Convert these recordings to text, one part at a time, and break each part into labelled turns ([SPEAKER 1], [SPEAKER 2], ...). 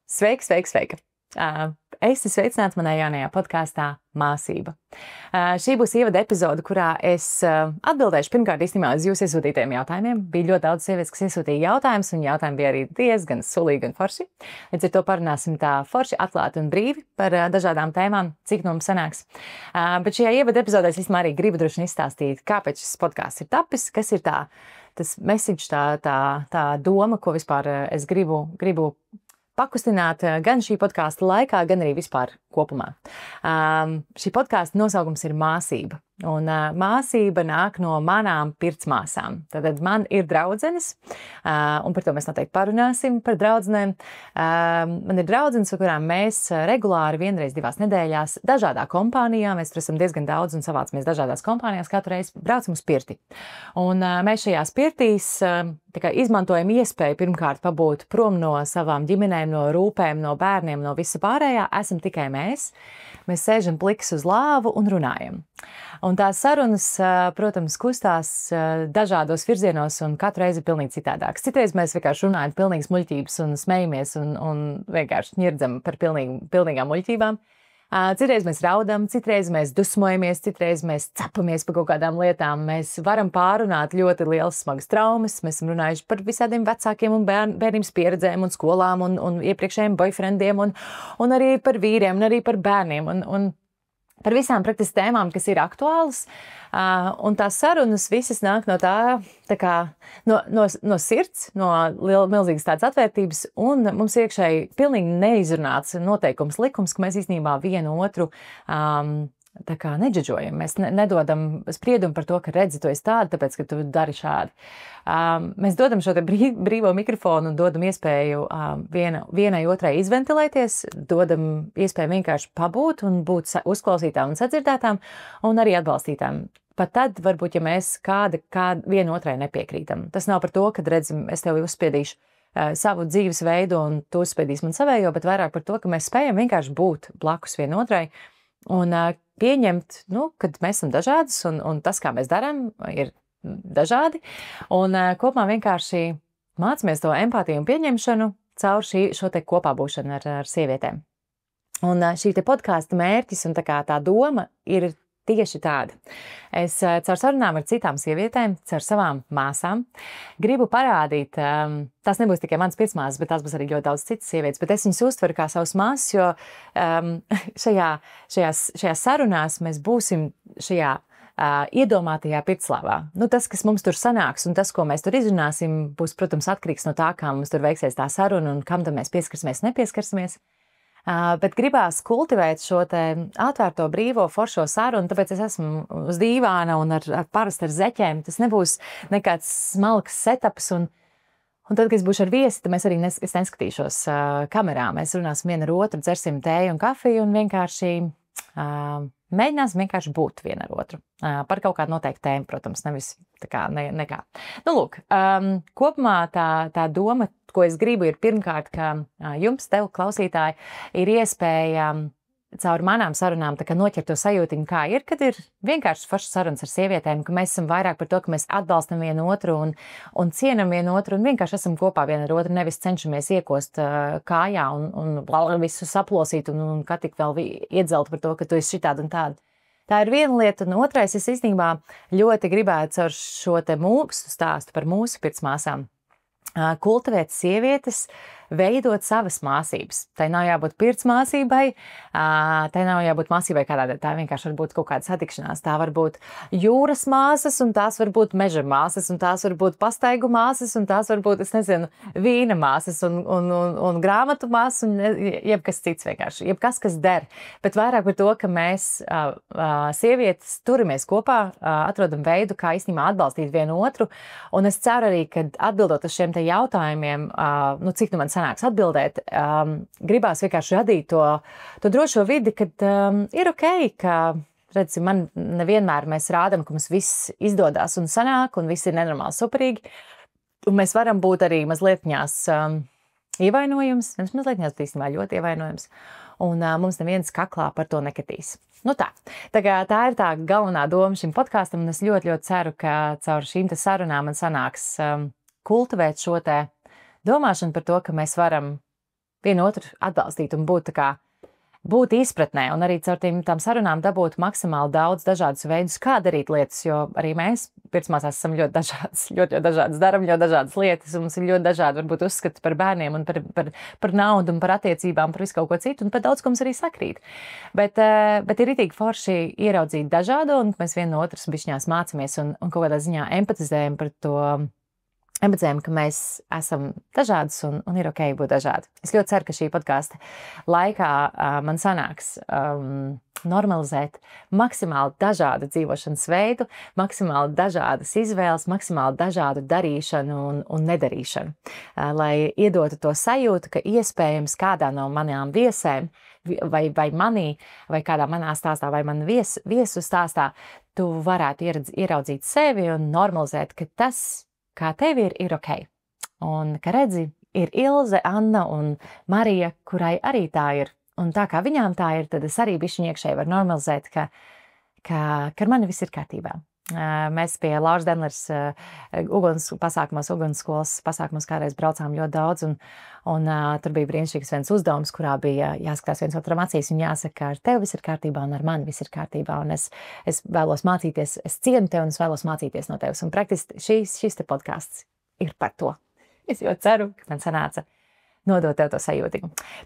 [SPEAKER 1] Sveika, sveika, sveika! Esi sveicināts manā jaunajā podkāstā Māsība. Šī būs ievada epizode, kurā es atbildēšu pirmkārt īstenībā uz jūsu iesūtītajiem jautājumiem. Bija ļoti daudz sievietes, kas iesūtīja jautājumus, un jautājumi bija arī diezgan sulīgi un forši. Līdz ar to parunāsim tā forši, atklāti un brīvi par dažādām tēmām, cik no mums sanāks. Bet šajā ievada epizodē es īstenībā arī gribu droši vien izstāstīt, kāpēc šis podkāsts ir tapis, kas ir tas message, tā doma, ko vispār es gribu pakustināt gan šī podkāsta laikā, gan arī vispār kopumā. Šī podkāsta nosaukums ir Māsība, un māsība nāk no manām pircmāsām. Tad man ir draudzenes, un par to mēs noteikti parunāsim, par draudzenēm. Man ir draudzenes, ar kurām mēs regulāri vienreiz 2 nedēļās dažādā kompānijā, mēs tur esam diezgan daudz un savācamies dažādās kompānijās, katru reizi braucam uz pirti. Un mēs šajās pirtīs izmantojam iespēju pirmkārt pabūt prom no savām ģimenēm, no rūpēm, no bērniem, no visa pārējā. Esam tikai mēs. Mēs sēžam pliks uz lāvu un runājam. Un tās sarunas, protams, kustās dažādos virzienos un katru reizi ir pilnīgi citādāks. Citreiz mēs vienkārši runājam pilnīgas muļķības un smejamies un vienkārši ņirdzam par pilnīgām muļķībām. Citreiz mēs raudam, citreiz mēs dusmojamies, citreiz mēs cepamies par kaut kādām lietām. Mēs varam pārunāt ļoti lielas smagas traumas. Mēs esam runājuši par visādiem vecākiem un bērnības pieredzēm un skolām un iepriekšējiem boyfriendiem un arī par vīriem un arī par bērniem un par visām praktiski tēmām, kas ir aktuālas. Un tās sarunas visas nāk no no sirds, no milzīgas tādas atvērtības, un mums iekšēji pilnīgi neizrunāts noteikums, likums, ka mēs īstenībā vienu otru nedžadžojam. Mēs nedodam spriedumu par to, ka redzi, tu esi tāda, tāpēc, ka tu dari šādi. Mēs dodam šo te brīvo mikrofonu un dodam iespēju vienai otrai izventilēties, dodam iespēju vienkārši pabūt un būt uzklausītām un sadzirdētām un arī atbalstītām. Pat tad, varbūt, ja mēs kāda viena otrai nepiekrītam. Tas nav par to, ka, redzi, es tev uzspiedīšu savu dzīves veidu un tu uzspiedīsi man savējo, bet vairāk par to, ka mēs spējam vienkārši būt blakus vienotrai un pieņemt, kad mēs esam dažādas un tas, kā mēs darām, ir dažādi. Un kopumā vienkārši mācāmies to empātiju un pieņemšanu caur šo te kopā būšanu ar sievietēm. Un šī te podkāsta mērķis un tā doma ir tieši tāda. Es caur sarunām ar citām sievietēm, caur savām māsām, gribu parādīt, tās nebūs tikai manas pircmāsas, bet tās būs arī ļoti daudz citas sievietes, bet es viņas uztveru kā savas māsas, jo šajās sarunās mēs būsim šajā iedomātajā pirtslāvā. Tas, kas mums tur sanāks un tas, ko mēs tur izrunāsim, būs, protams, atkarīgs no tā, kā mums tur veiksies tā saruna un kam tam mēs pieskarsimies, nepieskarsimies. Bet gribās kultivēt šo te atvērto, brīvo, foršo sarunu, tāpēc es esmu uz dīvāna un parasti ar zeķēm. Tas nebūs nekāds smalks setups. Un tad, kad es būšu ar viesi, tad mēs arī es neskatīšos kamerā. Mēs runāsim viena ar otru, dzersim tēju un kafiju un vienkārši mēģināsim vienkārši būt viena ar otru. Par kaut kādu noteiktu tēmu, protams, nevis nekā. Lūk, kopumā tā doma, ko es gribu, ir pirmkārt, ka jums, tev, klausītāji, ir iespēja caur manām sarunām noķert to sajūtiņu, kā ir, kad ir vienkārši foršas sarunas ar sievietēm, ka mēs esam vairāk par to, ka mēs atbalstam vienu otru un cienam vienu otru un vienkārši esam kopā viena ar otru, nevis cenšamies iekost kājā un visu saplosīt un kā tik vēl iedzelt par to, ka tu esi šitāda un tāda. Tā ir viena lieta, un otrais, es īstenībā ļoti gribētu caur šo te mūsu stāstu par mūsu pircmāsām kultivēt sievietes, veidot savas māsības. Tai nav jābūt pircmāsībai, tai nav jābūt māsībai kādādai, tā vienkārši var būt kaut kāda satikšanās. Tā var būt jūras māsas, un tās var būt meža māsas, un tās var būt pastaigu māsas, un tās var būt, vīna māsas, un grāmatu māsas, un jebkas cits vienkārši, jebkas, kas der. Bet vairāk par to, ka mēs sievietes turamies kopā, atrodam veidu, kā īstenībā atbalstīt vienu otru, un es ceru arī, ka atbildot uz šiem te jautājumiem, cik man sanāks atbildēt, gribās vienkārši radīt to drošo vidi, kad ir okei, ka, redzi, man nevienmēr mēs rādam, ka mums viss izdodās un sanāk, un viss ir nenormāli superīgi, un mēs varam būt arī mazlietņās ievainojums, mazlietņās īstenībā ļoti ievainojums, un mums neviens kaklā par to nekatīs. Tā ir tā galvenā doma šim podkāstam, un es ļoti, ļoti ceru, ka caur šīm te sarunām man sanāks kultivēt šo te domāšanu par to, ka mēs varam vienu otru atbalstīt un būt izpratnē, un arī caur tām sarunām dabūt maksimāli daudz dažādus veidus, kā darīt lietas, jo arī mēs pirtsmācās esam ļoti dažādas, daram ļoti dažādas lietas, un mums ir ļoti dažādi varbūt uzskati par bērniem un par naudu un par attiecībām, par visu kaut ko citu, un par daudz, ko mums arī sakrīt. Bet ir ritīgi forši ieraudzīt dažādu, un mēs vienu no otras bišķiņās mācamies un kaut kādā ziņā empatizējam par to, empatizējam, ka mēs esam dažādas un ir ok būt dažādi. Es ļoti ceru, ka šī podkāsta laikā man sanāks normalizēt maksimāli dažādu dzīvošanas veidu, maksimāli dažādas izvēles, maksimāli dažādu darīšanu un nedarīšanu. Lai iedotu to sajūtu, ka iespējams kādā no manām viesēm vai manī, vai kādā manā stāstā, vai man viesu stāstā, tu varētu ieraudzīt sevi un normalizēt, ka tas, kā tev ir ok. Un, ka redzi, ir Ilze, Anna un Marija, kurai arī tā ir. Un tā kā viņām tā ir, tad es arī bišķiņ iekšēji varu normalizēt, ka ar mani viss ir kārtībā. Mēs pie Lauras Denlers ugunsskolas pasākumos kādreiz braucām ļoti daudz, un tur bija brīnišķīgs viens uzdevums, kurā bija jāskatās viens otram acīs un jāsaka, ka ar tevi viss ir kārtībā un ar mani viss ir kārtībā, un es vēlos mācīties, es cienu tevi un es vēlos mācīties no tevis, un praktiski šis te podcasts ir par to. Es ļoti ceru, ka man sanāca nodot tev to sajūtu.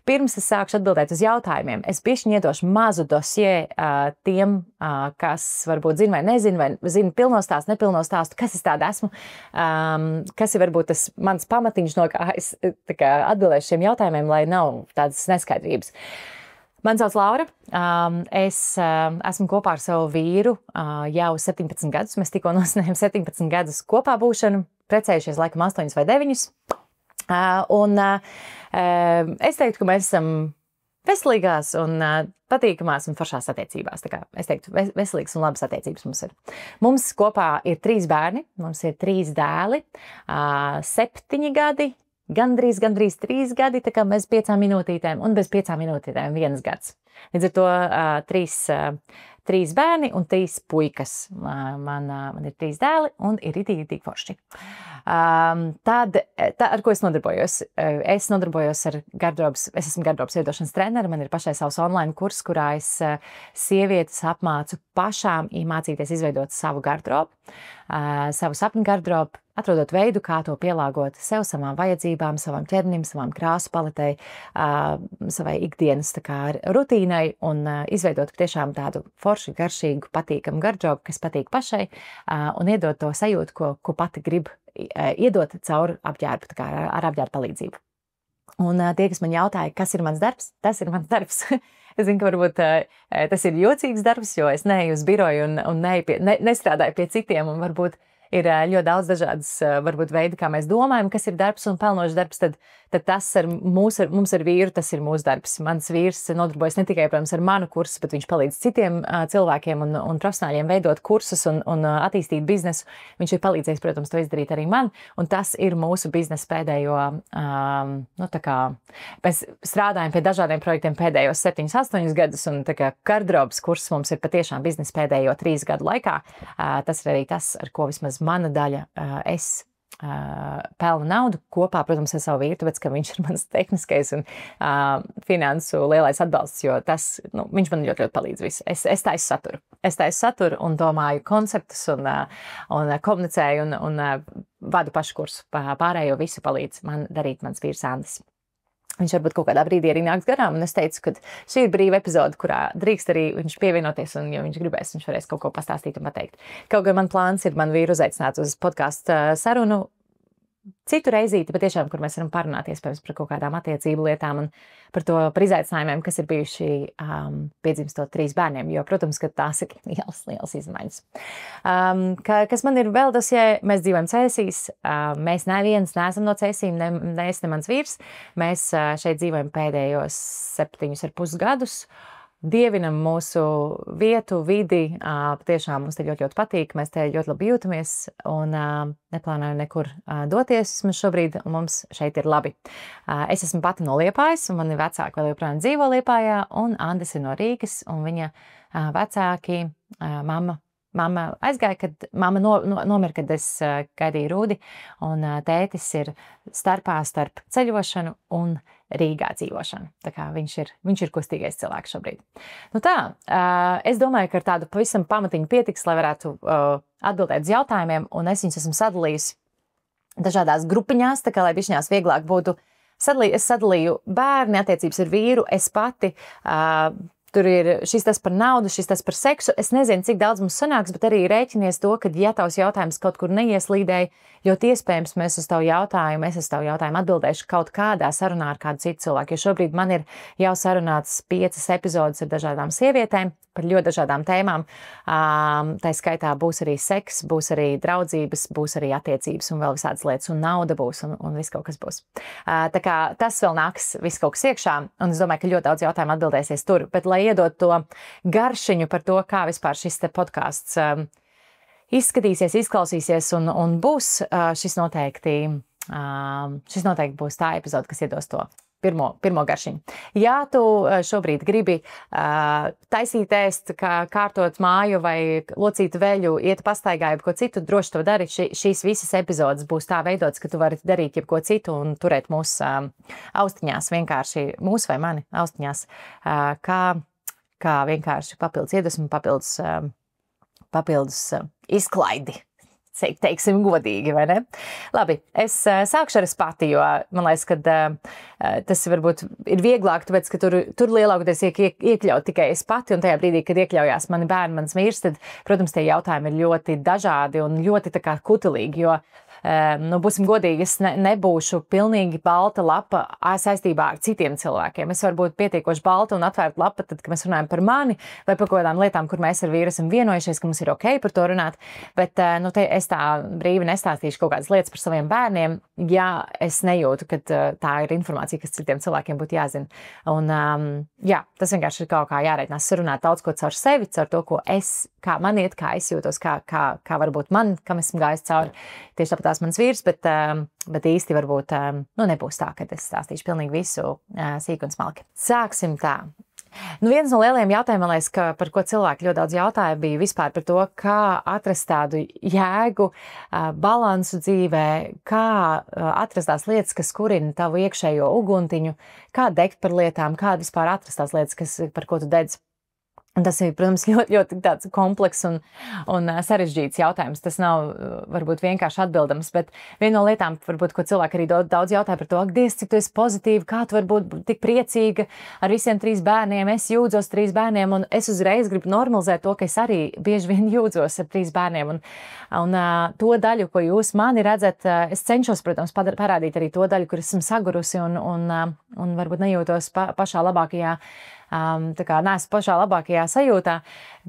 [SPEAKER 1] Pirms es sākšu atbildēt uz jautājumiem, es bišķiņ iedošu mazu dosie tiem, kas varbūt zina vai nezina, vai zina pilno stāstu, nepilno stāstu, kas es tāda esmu, kas ir varbūt tas mans pamatiņš, no kā es atbildēšu šiem jautājumiem, lai nav tādas neskaidrības. Man sauc Laura, es esmu kopā ar savu vīru jau 17 gadus, mēs tikko nosvinējām 17 gadus kopā būšanu, precējušies laikam 8 vai 9. Es teiktu, ka mēs esam veselīgās un patīkamās un foršās attiecībās. Tā kā es teiktu, veselīgas un labas attiecības mums ir. Mums kopā ir 3 bērni, mums ir 3 dēli, 7 gadi, gandrīz 3 gadi, tā kā mēs 5 minūtītēm un bez 5 minūtītēm 1 gads. Līdz ar to 3 bērni un 3 puikas. Man ir 3 dēli un ir ritīgi forši. Tad, ar ko es nodarbojos? Es nodarbojos ar es esmu gardrobas veidošanas treneri, man ir pašai savs online kurs, kurā es sievietes apmācu pašām mācīties izveidot savu gardrobu, savu sapņu gardrobu, atrodot veidu, kā to pielāgot sev, savām vajadzībām, savam ķermenim, savām krāsu paletei, savai ikdienas rutīnai un izveidot tiešām tādu foršu, garšīgu, patīkamu gardrobu, kas patīk pašai un iedot to sajūtu, ko pati grib iedot caur apģērbu, ar apģērbu palīdzību. Un tie, kas man jautāja, kas ir mans darbs, tas ir mans darbs. Es zinu, ka varbūt tas ir jocīgs darbs, jo es neeju uz biroju un nestrādāju pie citiem, un varbūt ir ļoti daudz dažādas varbūt veidi, kā mēs domājam, kas ir darbs un pelnošs darbs, tad tas mums ar vīru, tas ir mūsu darbs. Mans vīrs nodarbojas ne tikai, protams, ar manu kursu, bet viņš palīdz citiem cilvēkiem un profesionāļiem veidot kursus un attīstīt biznesu. Viņš ir palīdzējis, protams, to izdarīt arī man, un tas ir mūsu biznesa pēdējo, mēs strādājam pie dažādiem projektiem pēdējos 7-8 gadus, un gardrobas kurs mums ir patiešām biznesa pēdējo 3 gadu laikā. Tas ir arī tas, ar ko vismaz mana daļa es pelnu naudu kopā, protams, ar savu vīru, tāpēc, ka viņš ir mans tehniskais un finansu lielais atbalsts, jo viņš man ļoti palīdz visu. Es taisu saturu un domāju konceptus un komunicēju un vadu pašu kursu. Pārējo visu palīdz man darīt mans vīrs Andis. Viņš varbūt kaut kādā brīdī arī nāks garām, un es teicu, ka šī ir brīva epizode, kurā drīkst arī viņš pievienoties, un, ja viņš gribēs, viņš varēs kaut ko pastāstīt un pateikt. Kaut gan man plāns ir man vīru uzaicināt uz podcastu sarunu citu reizīti, patiešām, kur mēs varam parunāties par kaut kādām attiecību lietām un par izaicinājumiem, kas ir bijuši piedzimstot 3 bērniem, jo, protams, ka tās ir liels izmaiņas. Kas man ir vēl dosie, mēs dzīvojam Cēsīs, mēs neviens neesam no Cēsīm, ne es, ne mans vīrs, mēs šeit dzīvojam pēdējos 7,5 gadus, dievinam mūsu vietu, vidi, patiešām mums te ļoti patīk, mēs te ļoti labi jūtamies un neplānoju nekur doties, mums šobrīd mums šeit ir labi. Es esmu pati no Liepājas, un mani vecāki vēl joprojām dzīvo Liepājā, un Andis ir no Rīgas, un viņa vecāki, mamma mamma aizgāja, kad mamma nomira, kad es gaidīju Rudi, un tētis ir starp ceļošanu un Rīgā dzīvošanu. Tā kā viņš ir kustīgais cilvēks šobrīd. Nu tā, es domāju, ka ar tādu pavisam pamatiņu pietiks, lai varētu atbildēt uz jautājumiem, un es viņus esmu sadalījusi dažādās grupiņās, tā kā lai bišķiņās vieglāk būtu. Es sadalīju bērni, attiecības ar vīru, es pati, tur ir šis tas par naudu, šis tas par seksu. Es nezinu, cik daudz mums sanāks, bet arī rēķinies to, ka ja tavs jautājums kaut kur neieslīdēja, ļoti iespējams es uz tavu jautājumu atbildēšu kaut kādā sarunā ar kādu citu cilvēku, jo šobrīd man ir jau sarunāts 5 epizodes ar dažādām sievietēm par ļoti dažādām tēmām. Tā skaitā būs arī seks, būs arī draudzības, būs arī attiecības un vēl visādas lietas, un nauda būs, un viss kaut kas būs. Tā kā tas vēl nāks viss kaut kas iekšā, un es domāju, ka ļoti daudz jautājumu atbildēsies tur, bet lai iedot to garšiņu par to, kā vispār šis te podcasts izskatīsies, izklausīsies un būs, šis noteikti būs tā epizode, kas iedos to pirmo garšiņu. Ja tu šobrīd gribi taisīt ēst, kārtot māju vai locīt veļu, iet pastaigā, jebko citu, droši to dari. Šīs visas epizodes būs tā veidotas, ka tu vari darīt jebko citu un turēt mūs austiņās, vienkārši mūs vai mani austiņās, kā vienkārši papildus iedvesmu, papildus izklaidi. Teiksim godīgi, vai ne? Labi, es sākšu ar es pati, jo man liekas, ka tas varbūt ir vieglāk, tāpēc, ka tur lielākoties iekļaut tikai es pati, un tajā brīdī, kad iekļaujās mani bērni, mans vīrs, tad, protams, tie jautājumi ir ļoti dažādi un ļoti tā kā kutelīgi, jo būsim godīgi, es nebūšu pilnīgi balta lapa saistībā ar citiem cilvēkiem. Es varu būt pietiekoši balta un atvērta lapa, tad, kad mēs runājam par mani vai par kaut kādām lietām, kur mēs ar vīru esam vienojušies, ka mums ir ok par to runāt, bet es tā brīvi nestāstīšu kaut kādas lietas par saviem bērniem, ja es nejūtu, ka tā ir informācija, kas citiem cilvēkiem būtu jāzina. Un jā, tas vienkārši ir kaut kā jāreitinās sarunāt daudz ko caur sevi, caur to, kā man iet, kā es jūtos, kā varbūt man, kam esmu gājis cauri. Tieši tāpat tās mans vīrs, bet īsti varbūt nebūs tā, ka es stāstīšu pilnīgi visu sīk un smalki. Sāksim tā. Viens no lielajiem jautājumiem, par ko cilvēki ļoti daudz jautāja, bija vispār par to, kā atrast tādu jēgu, balansu dzīvē, kā atrast tās lietas, kas kurina tavu iekšējo uguntiņu, kā degt par lietām, kā vispār atrast tās lietas, par ko tu dedz. Un tas ir, protams, ļoti, ļoti tāds komplekss un sarežģīts jautājums. Tas nav varbūt vienkārši atbildams, bet viena no lietām, varbūt, ko cilvēki arī daudz jautāja par to, Dievs, cik tu esi pozitīva, kā tu vari būt tik priecīga ar visiem 3 bērniem, es jūdzos 3 bērniem, un es uzreiz gribu normalizēt to, ka es arī bieži vien jūdzos ar 3 bērniem, un to daļu, ko jūs mani redzat, es cenšos, protams, parādīt arī to daļu, kur esmu sagurusi un varbūt nejūtos pašā labākajā tā kā neesmu pašā labākajā sajūtā,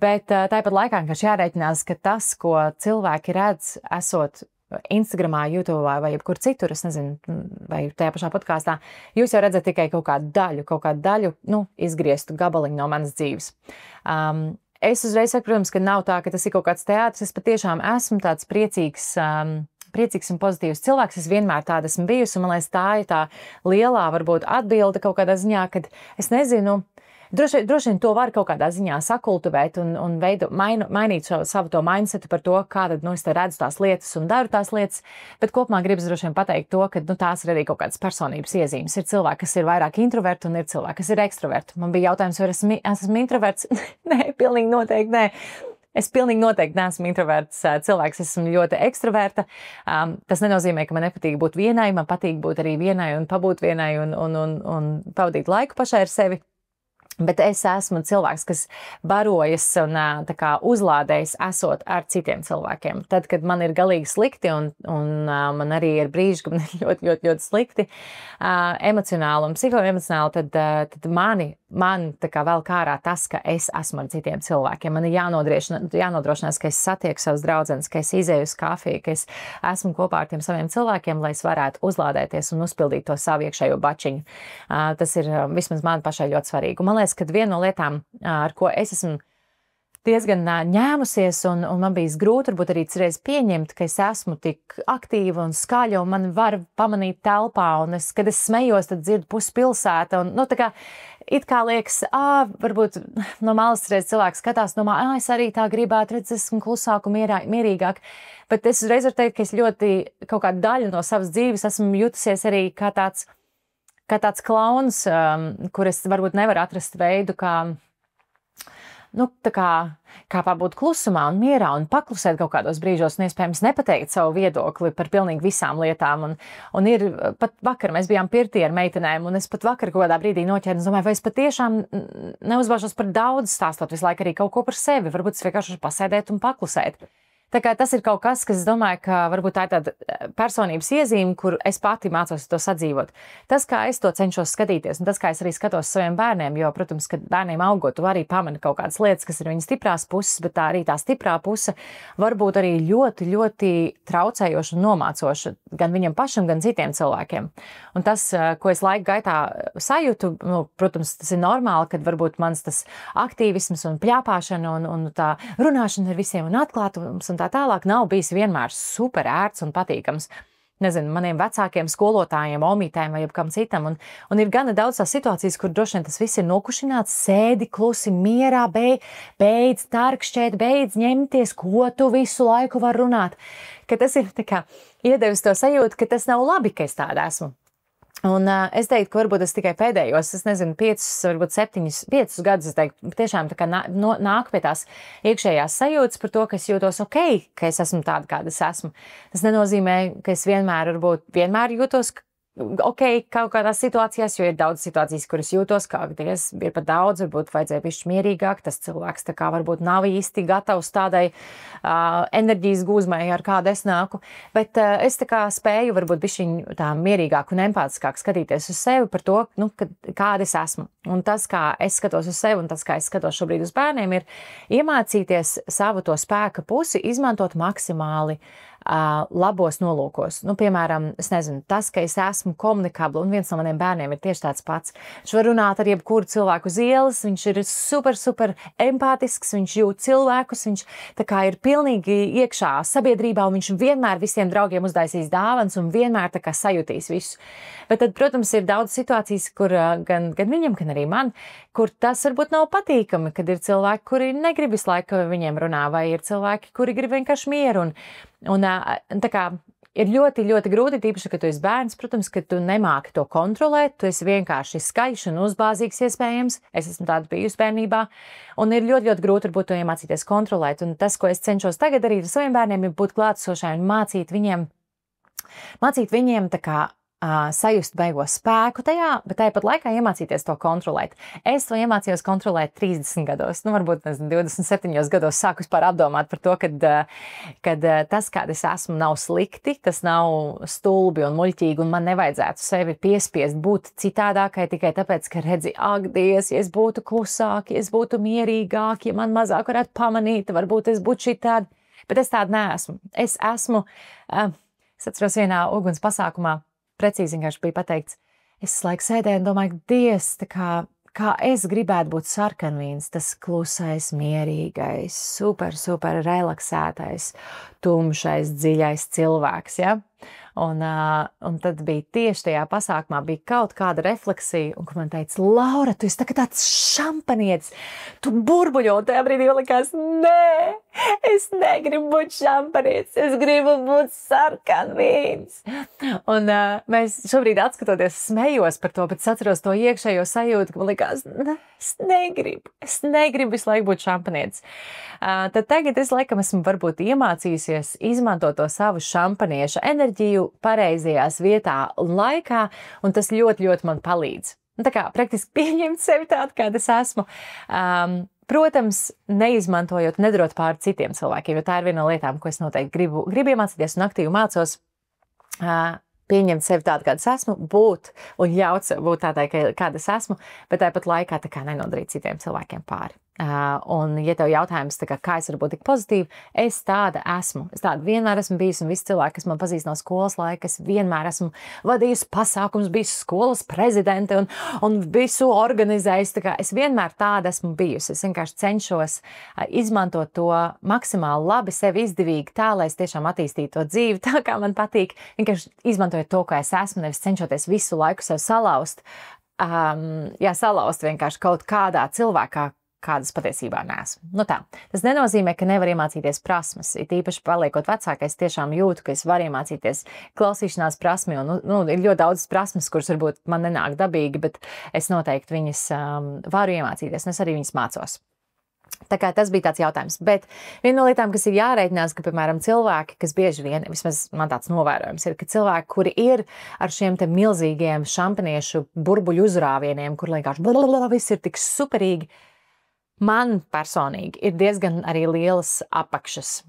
[SPEAKER 1] bet tāpat laikā vienkārši jārēķinās, ka tas, ko cilvēki redz, esot Instagramā, YouTube vai jebkur citur, es nezinu, vai tajā pašā podkāstā, jūs jau redzat tikai kaut kādu daļu, izgrieztu gabaliņu no manas dzīves. Es uzreiz saku, protams, ka nav tā, ka tas ir kaut kāds teātris, es patiešām esmu tāds priecīgs un pozitīvs cilvēks, es vienmēr tāda esmu bijusi, un man liekas, tā ir tā lielā, varbūt, atbilde kaut kādā ziņā, kad es nezinu, droši vien to var kaut kādā ziņā sakultivēt un mainīt savu to mindsetu par to, kā tad, es te redzu tās lietas un daru tās lietas, bet kopumā gribas droši vien pateikt to, ka, tās ir arī kaut kādas personības iezīmes. Ir cilvēki, kas ir vairāk introverti un ir cilvēki, kas ir ekstraverti. Man bija jautājums, vai esmu introverts? Nē, pilnīgi noteikti nē. Es pilnīgi noteikti neesmu introverts cilvēks, esmu ļoti ekstraverta. Tas nenozīmē, ka man nepatīk būt vienai, man patīk būt arī vienai un pabūt vienai un pavadīt laiku pašai ar sevi. Bet es esmu cilvēks, kas barojas un tā kā uzlādējas esot ar citiem cilvēkiem. Tad, kad man ir galīgi slikti un man arī ir brīži, kad man ir ļoti, ļoti, ļoti slikti emocionāli un psihoemocionāli, tad man tā kā vēl kārā tas, ka es esmu ar citiem cilvēkiem. Man ir jānodrošinās, ka es satieku savus draudzenes, ka es izēju uz kafiju, ka es esmu kopā ar tiem saviem cilvēkiem, lai es varētu uzlādēties un uzpildīt to savu iekšējo bačiņu. Tas ir vismaz man pašai ļoti svarīgi. Man liekas, ka viena no lietām, ar ko es esmu diezgan ņēmusies un man bijis grūti varbūt arī reiz pieņemt, ka es esmu tik aktīva un skaļa un man var pamanīt telpā un kad es smejos, tad dzirdu puspilsēta un, tā kā it kā liekas, varbūt no malas reiz cilvēks skatās no malas, es arī tā gribētu, redz, esmu klusāk un mierīgāk. Bet es uzreiz varu teikt, ka es ļoti kaut kādu daļu no savas dzīves esmu jutusies arī kā tāds klauns, kur es varbūt nevaru atrast veidu, kā pabūt klusumā un mierā un paklusēt kaut kādos brīžos un iespējams nepateikt savu viedokli par pilnīgi visām lietām. Un ir pat vakar mēs bijām pirtī ar meitenēm, un es pat vakar kaut kādā brīdī noķēru un domāju, vai es patiešām neuzbāžos par daudz stāstot visu laiku arī kaut ko par sevi. Varbūt es vienkārši pasēdēt un paklusēt. Tā kā tas ir kaut kas, kas es domāju, ka varbūt tā ir tāda personības iezīme, kur es pati mācos to sadzīvot. Tas, kā es to cenšos skatīties, un tas, kā es arī skatos saviem bērniem, jo, protams, kad bērniem augot, tu arī pamani kaut kādas lietas, kas ir viņa stiprās puses, bet tā arī tā stiprā puse var būt arī ļoti, ļoti traucējoša un nomācoša gan viņam pašam, gan citiem cilvēkiem. Un tas, ko es laika gaitā sajūtu, protams, tas ir normāli, kad varbūt mans tas aktīvisms un pļāpāšana un tā runāšana ar visiem un atklātums un tā tālāk nav bijis vienmēr super ērts un patīkams. Nezinu, maniem vecākiem skolotājiem, omītēm vai jebkam citam. Un ir gana daudz tās situācijas, kur droši vien tas viss ir nokušināts, sēdi klusi, mierā, beidz tarkšķēt, beidz ņemties, ko tu visu laiku var runāt. Ka tas ir tā kā iedevis to sajūtu, ka tas nav labi, ka es tāda esmu. Un es teiktu, ka varbūt es tikai pēdējos, es nezinu, 5, varbūt 7, 5 gadus, es teiktu, tiešām tā kā nāk pie tās iekšējās sajūtas par to, ka es jūtos ok, ka es esmu tāda, kāda es esmu. Tas nenozīmē, ka es vienmēr jūtos ok kaut kādās situācijās, jo ir daudz situācijas, kuras jūtos, kā ir pat daudz, varbūt vajadzēja bišķi mierīgāk, tas cilvēks tā kā varbūt nav īsti gatavs tādai enerģijas gūzmai, ar kādu es nāku, bet es tā kā spēju varbūt bišķiņ tā mierīgāk un empātiskāk skatīties uz sevi par to, kāda es esmu. Un tas, kā es skatos uz sevi un tas, kā es skatos šobrīd uz bērniem, ir iemācīties savu to spēka pusi izmantot maksimāli labos nolūkos. Piemēram, es nezinu, tas, ka es esmu komunikabla, un viens no maniem bērniem ir tieši tāds pats. Viņš var runāt ar jebkuru cilvēku uz ielas, viņš ir super empātisks, viņš jūt cilvēkus, viņš tā kā ir pilnīgi iekšā sabiedrībā, un viņš vienmēr visiem draugiem uzdaisīs dāvans un vienmēr tā kā sajutīs visu. Bet tad, protams, ir daudz situācijas, kur gan viņam, gan arī man, kur tas varbūt nav patīkami, kad ir cilvēki, kuri negrib visu laiku viņiem runā, vai ir cilvēki, kuri grib vienkārši mieru. Un tā kā ir ļoti, ļoti grūti, tīpaši, ka tu esi bērns, protams, ka tu nemāki to kontrolēt, tu esi vienkārši skaļš un uzbāzīgs iespējams, es esmu tāda bijusi bērnībā, un ir ļoti, ļoti grūti varbūt to iemācīties kontrolēt, un tas, ko es cenšos tagad darīt ar saviem bērniem, ir būt klātsošai un mācīt viņiem tā kā sajust beigo spēku tajā, bet tāpat laikā iemācīties to kontrolēt. Es to iemācījos kontrolēt 30 gados, varbūt 27 gados sāku vispār apdomāt par to, kad tas, kāda es esmu, nav slikti, tas nav stulbi un muļķīgi, un man nevajadzētu sevi piespiest būt citādākai tikai tāpēc, ka redzi, ak, Dievs, ja es būtu klusāk, ja es būtu mierīgāk, ja man mazāk varētu pamanīt, varbūt es būtu šitādi, bet es tāda neesmu. Es atceros vienā uguns pasākumā, precīzi vienkārši bija pateikts, es laiku sēdēju un domāju, Dievs, kā es gribētu būt sarkanvīns, tas klusais, mierīgais, super relaksētais, tumšais, dziļais cilvēks, ja? Un tad bija tieši tajā pasākumā bija kaut kāda refleksija, un kur man teica, Laura, tu esi tāds šampanietis, tu burbuļo, un tajā brīdī likās, nē, es negribu būt šampanietis, es gribu būt sarkanvīns. Un mēs šobrīd atskatoties smējos par to, bet es atceros to iekšējo sajūtu, ka man likās, es negribu visu laiku būt šampanietis. Tad tagad es laikam esmu varbūt iemācījusies izmantot to savu šampanieša enerģiju pareizajās vietā un laikā, un tas ļoti, ļoti man palīdz. Tā kā praktiski pieņemt sevi tādu, kāda es esmu. Protams, neizmantojot, nedarot pāri citiem cilvēkiem, jo tā ir viena no lietām, ko es noteikti gribu iemācīties un aktīvi mācos. Pieņemt sevi tādu, kāda es esmu, būt un ļaut būt tādai, kāda es esmu, bet tāpat laikā tā kā nenodarīt citiem cilvēkiem pāri. Un, ja tev jautājums, kā es varu būt tik pozitīva, es tāda esmu. Es tāda vienmēr esmu bijusi, un visi cilvēki, kas man pazīst no skolas laika, es vienmēr esmu vadījusi pasākums, bijusi skolas prezidente un visu organizējusi. Es vienmēr tāda esmu bijusi. Es vienkārši cenšos izmantot to maksimāli labi, sevi izdevīgi tā, lai es tiešām attīstītu to dzīvi tā, kā man patīk. Vienkārši izmantojot to, ko es esmu, nevis cenšoties visu laiku sev salauzt salauzt vienkārši kaut kādā cilvēkā, kādas patiesībā neesmu. Nu tā, tas nenozīmē, ka nevar iemācīties prasmes. It īpaši paliekot vecākais, tiešām jūtu, ka es varu iemācīties klausīšanās prasmi, un ir ļoti daudz prasmes, kuras varbūt man nenāk dabīgi, bet es noteikti viņas varu iemācīties, un es arī viņas mācos. Tā kā tas bija tāds jautājums. Bet viena no lietām, kas ir jārēķinās, ka, piemēram, cilvēki, kas bieži vien, vismaz man tāds novērojums ir, ka cilvēki, kuri ir ar šiem te milzīgiem šampaniešu burbuļu uzrāvieniem, kur vienkārši viss ir tik superīgi, man personīgi ir diezgan arī lielas apakšas.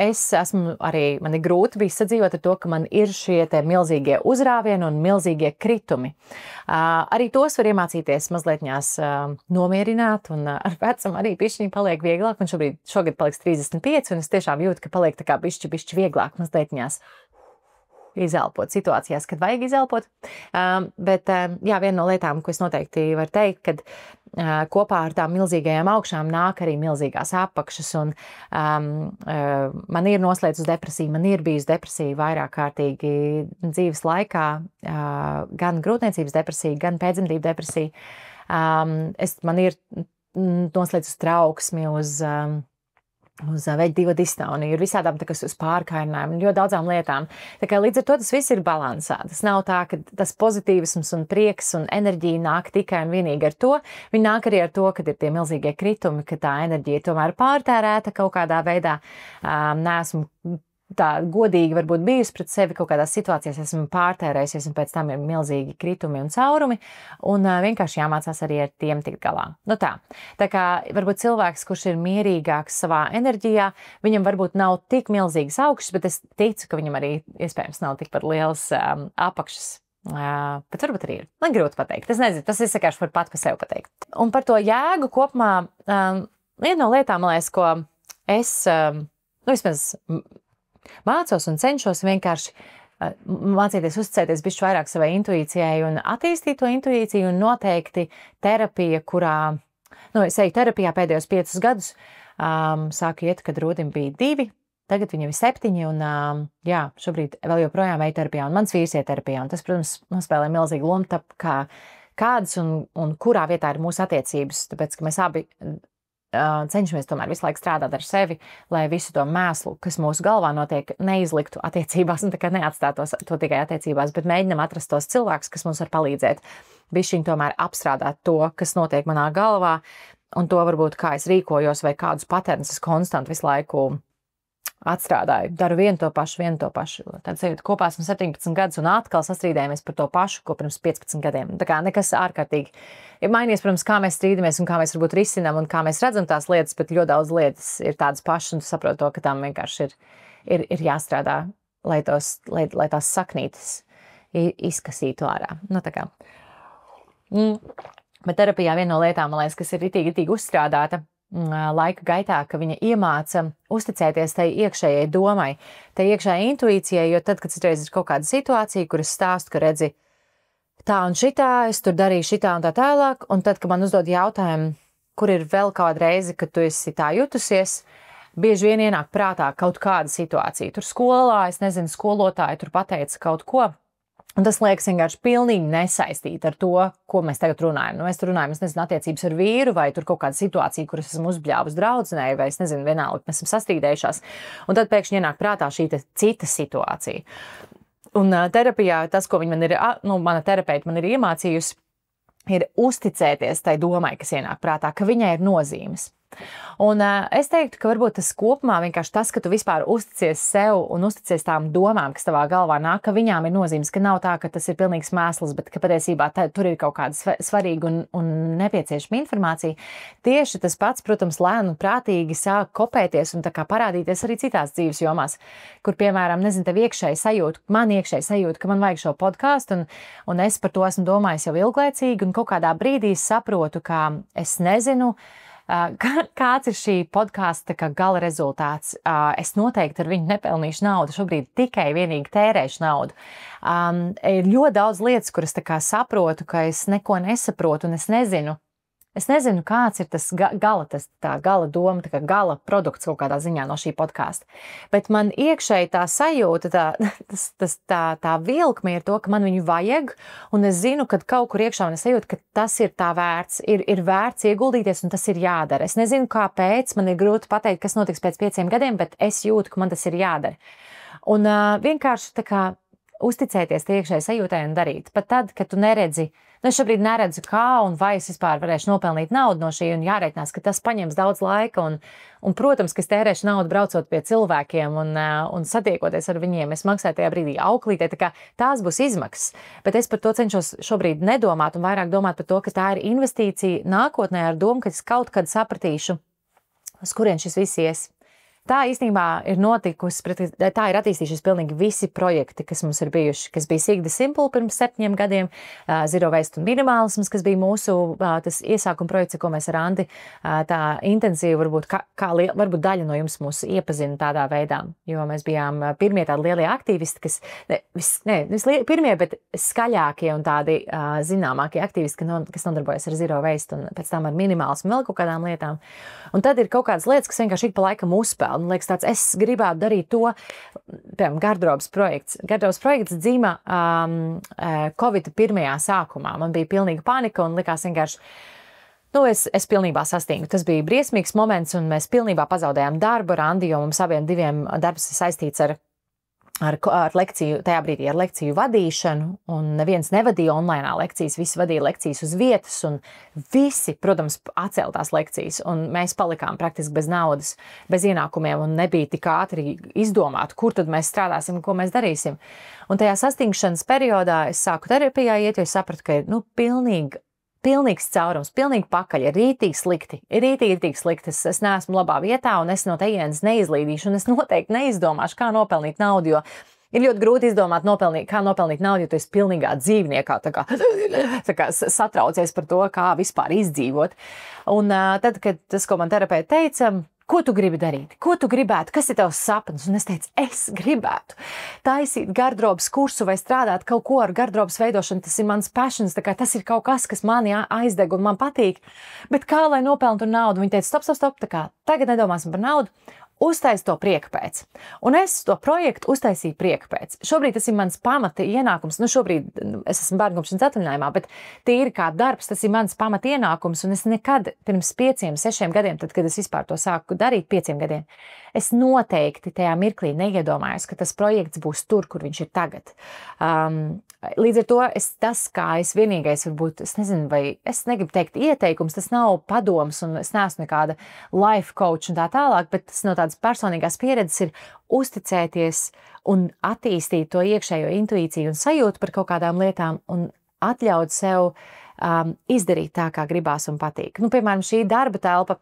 [SPEAKER 1] Es esmu arī, man ir grūti bijis sadzīvot ar to, ka man ir šie te milzīgie uzrāvieni un milzīgie kritumi. Arī tos var iemācīties mazlietņās nomierināt, un ar vecam arī bišķiņi paliek vieglāk, un šogad paliks 35, un es tiešām jūtu, ka paliek tā kā bišķi vieglāk mazlietņās izelpot situācijās, kad vajag izelpot. Bet viena no lietām, ko es noteikti varu teikt, kad kopā ar tām milzīgajām augšām nāk arī milzīgās apakšas, un man ir noslēdzus depresija, man ir bijusi depresija vairāk kārtīgi dzīves laikā, gan grūtniecības depresija, gan pēcdzemdību depresija. Man ir noslēdzus trauksmi uz veģetīvo distoniju, visādām uz pārkainājumiem, ļoti daudzām lietām. Tā kā līdz ar to tas viss ir balansā. Tas nav tā, ka tas pozitīvisms un prieks un enerģija nāk tikai un vienīgi ar to. Viņi nāk arī ar to, kad ir tie milzīgie kritumi, ka tā enerģija tomēr pārtērēta kaut kādā veidā. Neesmu tā godīgi varbūt bijusi pret sevi kaut kādās situācijās, esmu pārtērējusies, un pēc tam ir milzīgi kritumi un caurumi, un vienkārši jāmācās arī ar tiem tikt galā. Nu tā kā varbūt cilvēks, kurš ir mierīgāks savā enerģijā, viņam varbūt nav tik milzīgas augšas, bet es ticu, ka viņam arī iespējams nav tikpat lielas apakšas. Bet varbūt arī ir. Man grūti pateikt. Es nezinu, tas es vienkārši varu pat par sevi pateikt. Un par to jēgu kopumā, viena no lietām, man liekas, ko es, vismaz mācos un cenšos vienkārši mācīties uzticēties bišķi vairāk savai intuīcijai un attīstīt to intuīciju, un noteikti terapija, kurā, es eju terapijā pēdējos 5 gadus, sāku iet, kad Rūdim bija 2, tagad viņam ir 7, un šobrīd vēl joprojām eju terapijā, un mans vīrs iet terapijā, un tas, protams, nospēlē milzīgu lomu, kādas un kurā vietā ir mūsu attiecības, tāpēc, ka mēs abi cenšamies tomēr visu laiku strādāt ar sevi, lai visu to mēslu, kas mūsu galvā notiek, neizliktu attiecībās, un tā kā neatstātos to tikai attiecībās, bet mēģinam atrast tos cilvēkus, kas mums var palīdzēt. Bišķiņ tomēr apstrādāt to, kas notiek manā galvā, un to varbūt kā es rīkojos, vai kādus paternus es konstanti visu laiku atstrādāju. Daru vienu to pašu. Tad sajūtu, kopā esmu 17 gadus un atkal sastrīdējamies par to pašu, ko pirms 15 gadiem. Tā kā nekas ārkārtīgi ir mainījies, protams, kā mēs strīdamies un kā mēs varbūt risinām un kā mēs redzam tās lietas, bet ļoti daudz lietas ir tādas pašas, un tu saproti to, ka tām vienkārši ir jāstrādā, lai tās saknītes izkasītu ārā. Tā kā. Bet terapijā viena no lietām, man liekas, kas ir ritīgi uzstrādāta laika gaitā, ka viņa iemāca uzticēties tai iekšējai domai, tai iekšējai intuīcijai, jo tad, kad citreiz ir kaut kāda situācija, kur es stāstu, ka redzi tā un šitā, es tur darīju šitā un tā tālāk, un tad, kad man uzdod jautājumu, kur ir vēl kāda reize, kad tu esi tā jutusies, bieži vien ienāk prātā kaut kāda situācija. Tur skolā, es nezinu, skolotāji tur pateica kaut ko, un tas liekas vienkārši pilnīgi nesaistīt ar to, ko mēs tagad runājam. Mēs tur runājam, es nezinu, attiecības ar vīru, vai tur kaut kāda situācija, kur es esmu uzbļāvus draudzenei, vai es nezinu, vienalga, mēs esam sastrīdējušās. Un tad pēkšņi ienāk prātā šī cita situācija. Un terapijā tas, ko viņa man ir, mana terapeita man ir iemācījusi, ir uzticēties tai domai, kas ienāk prātā, ka viņai ir nozīmes. Un es teiktu, ka varbūt tas kopumā vienkārši tas, ka tu vispār uzticies sev un uzticies tām domām, kas tavā galvā nāk, ka viņām ir nozīmes, ka nav tā, ka tas ir pilnīgs mēsls, bet ka patiesībā tur ir kaut kāda svarīga un nepieciešama informācija. Tieši tas pats, protams, lēni un prātīgi sāk kopēties un tā kā parādīties arī citās dzīves jomās, kur, piemēram, nezinu, tev iekšēji sajūta, ka man vajag šo podcastu, un es par to esmu domājis jau ilglaicīgi, un kaut kādā brīdī saprotu, ka es nezinu, kāds ir šī podkāsta gala rezultāts. Es noteikti ar viņu nepelnīšu naudu, šobrīd tikai vienīgi tērēšu naudu. Ir ļoti daudz lietas, kuras saprotu, ka es neko nesaprotu un es nezinu, Es nezinu, kāds ir tas gala doma, tā kā gala produkts kaut kādā ziņā no šī podkāsta. Bet man iekšēji tā sajūta, tā vilkme ir to, ka man viņu vajag, un es zinu, ka kaut kur iekšā man ir sajūta, ka tas ir tā vērts, ir vērts ieguldīties, un tas ir jādara. Es nezinu, kāpēc, man ir grūti pateikt, kas notiks pēc 5 gadiem, bet es jūtu, ka man tas ir jādara. Un vienkārši tā kā uzticēties tie iekšēji sajūtai un darīt. Pat tad, kad tu neredzi, es šobrīd neredzu, kā un vai es vispār varēšu nopelnīt naudu no šī, un jāreikinās, ka tas paņems daudz laika, un protams, ka es tērēšu naudu braucot pie cilvēkiem un satiekoties ar viņiem. Es maksāju tajā brīdī auklītē, tā kā tās būs izmaksas. Bet es par to cenšos šobrīd nedomāt un vairāk domāt par to, ka tā ir investīcija nākotnē ar domu, ka es kaut kad sapratīšu, uz kurien šis viss ies. Tā īstenībā ir notikusi, tā ir attīstījušies pilnīgi visi projekti, kas mums ir bijuši, kas bija Seek the Simple pirms 7 gadiem, Zero Waste un Minimalisms, kas bija mūsu tas iesākuma projekts, ko mēs ar Andi tā intensīvi, varbūt daļa no jums mūs iepazina tādā veidā, jo mēs bijām pirmie tādi lielie aktīvisti, pirmie, bet skaļākie un tādi zināmākie aktīvisti, kas nodarbojas ar Zero Waste un pēc tam ar minimalismu un vēl kaut kādām lietām. Un tad ir kaut kādas lietas, kas vienkārši ik pa laikam uzspēl. Man liekas, es gribētu darīt to, piemēram, gardrobas projekts. Gardrobas projekts dzīva Covid pirmajā sākumā. Man bija pilnīga panika un likās vienkārši, es pilnībā sastingu. Tas bija briesmīgs moments, un mēs pilnībā pazaudējām darbu ar Andi, jo mums abiem diviem darbs ir saistīts ar lekciju, tajā brīdī ar lekciju vadīšanu, un neviens nevadīja online lekcijas, visi vadīja lekcijas uz vietas, un visi, protams, atcēla tās lekcijas, un mēs palikām praktiski bez naudas, bez ienākumiem, un nebija tik ātri izdomāt, kur tad mēs strādāsim, ko mēs darīsim. Un tajā sastingšanas periodā es sāku terapijā iet, jo es sapratu, ka ir, pilnīgs caurums, pilnīgi pakaļ, ir rītīgi slikti. Es neesmu labā vietā, un es no tejienes neizlīdīšu, un es noteikti neizdomāšu, kā nopelnīt naudu, jo ir ļoti grūti izdomāt, kā nopelnīt naudu, jo tu esi pilnīgā dzīvniekā, tā kā satraucies par to, kā vispār izdzīvot. Un tad, kad tas, ko man terapeiti teica, ko tu gribi darīt? Ko tu gribētu? Kas ir tavs sapnis? Un es teicu, es gribētu taisīt gardrobas kursu vai strādāt kaut ko ar gardrobas veidošanu. Tas ir mans passions, tas ir kaut kas mani aizdeg un man patīk. Bet kā lai nopelntu naudu? Viņi teica, stop, tagad nedomāsim par naudu. Uztais to prieka pēc. Un es to projektu uztaisīju prieka pēc. Šobrīd tas ir mans pamata ienākums. Šobrīd es esmu bērngumšanas atvaļinājumā, bet tīri kā darbs, tas ir mans pamata ienākums. Un es nekad pirms 5, 6 gadiem, tad, kad es vispār to sāku darīt 5 gadiem, es noteikti tajā mirklī neiedomājos, ka tas projekts būs tur, kur viņš ir tagad. Līdz ar to tas, kā es vienīgais varbūt, es nezinu, vai es negribu teikt ieteikums, tas nav padoms un es neesmu nekāda life coach un tā tālāk, bet tas no tādas personīgās pieredzes ir uzticēties un attīstīt to iekšējo intuīciju un sajūtu par kaut kādām lietām un atļaut sev izdarīt tā, kā gribās un patīk. Piemēram, šī darba telpa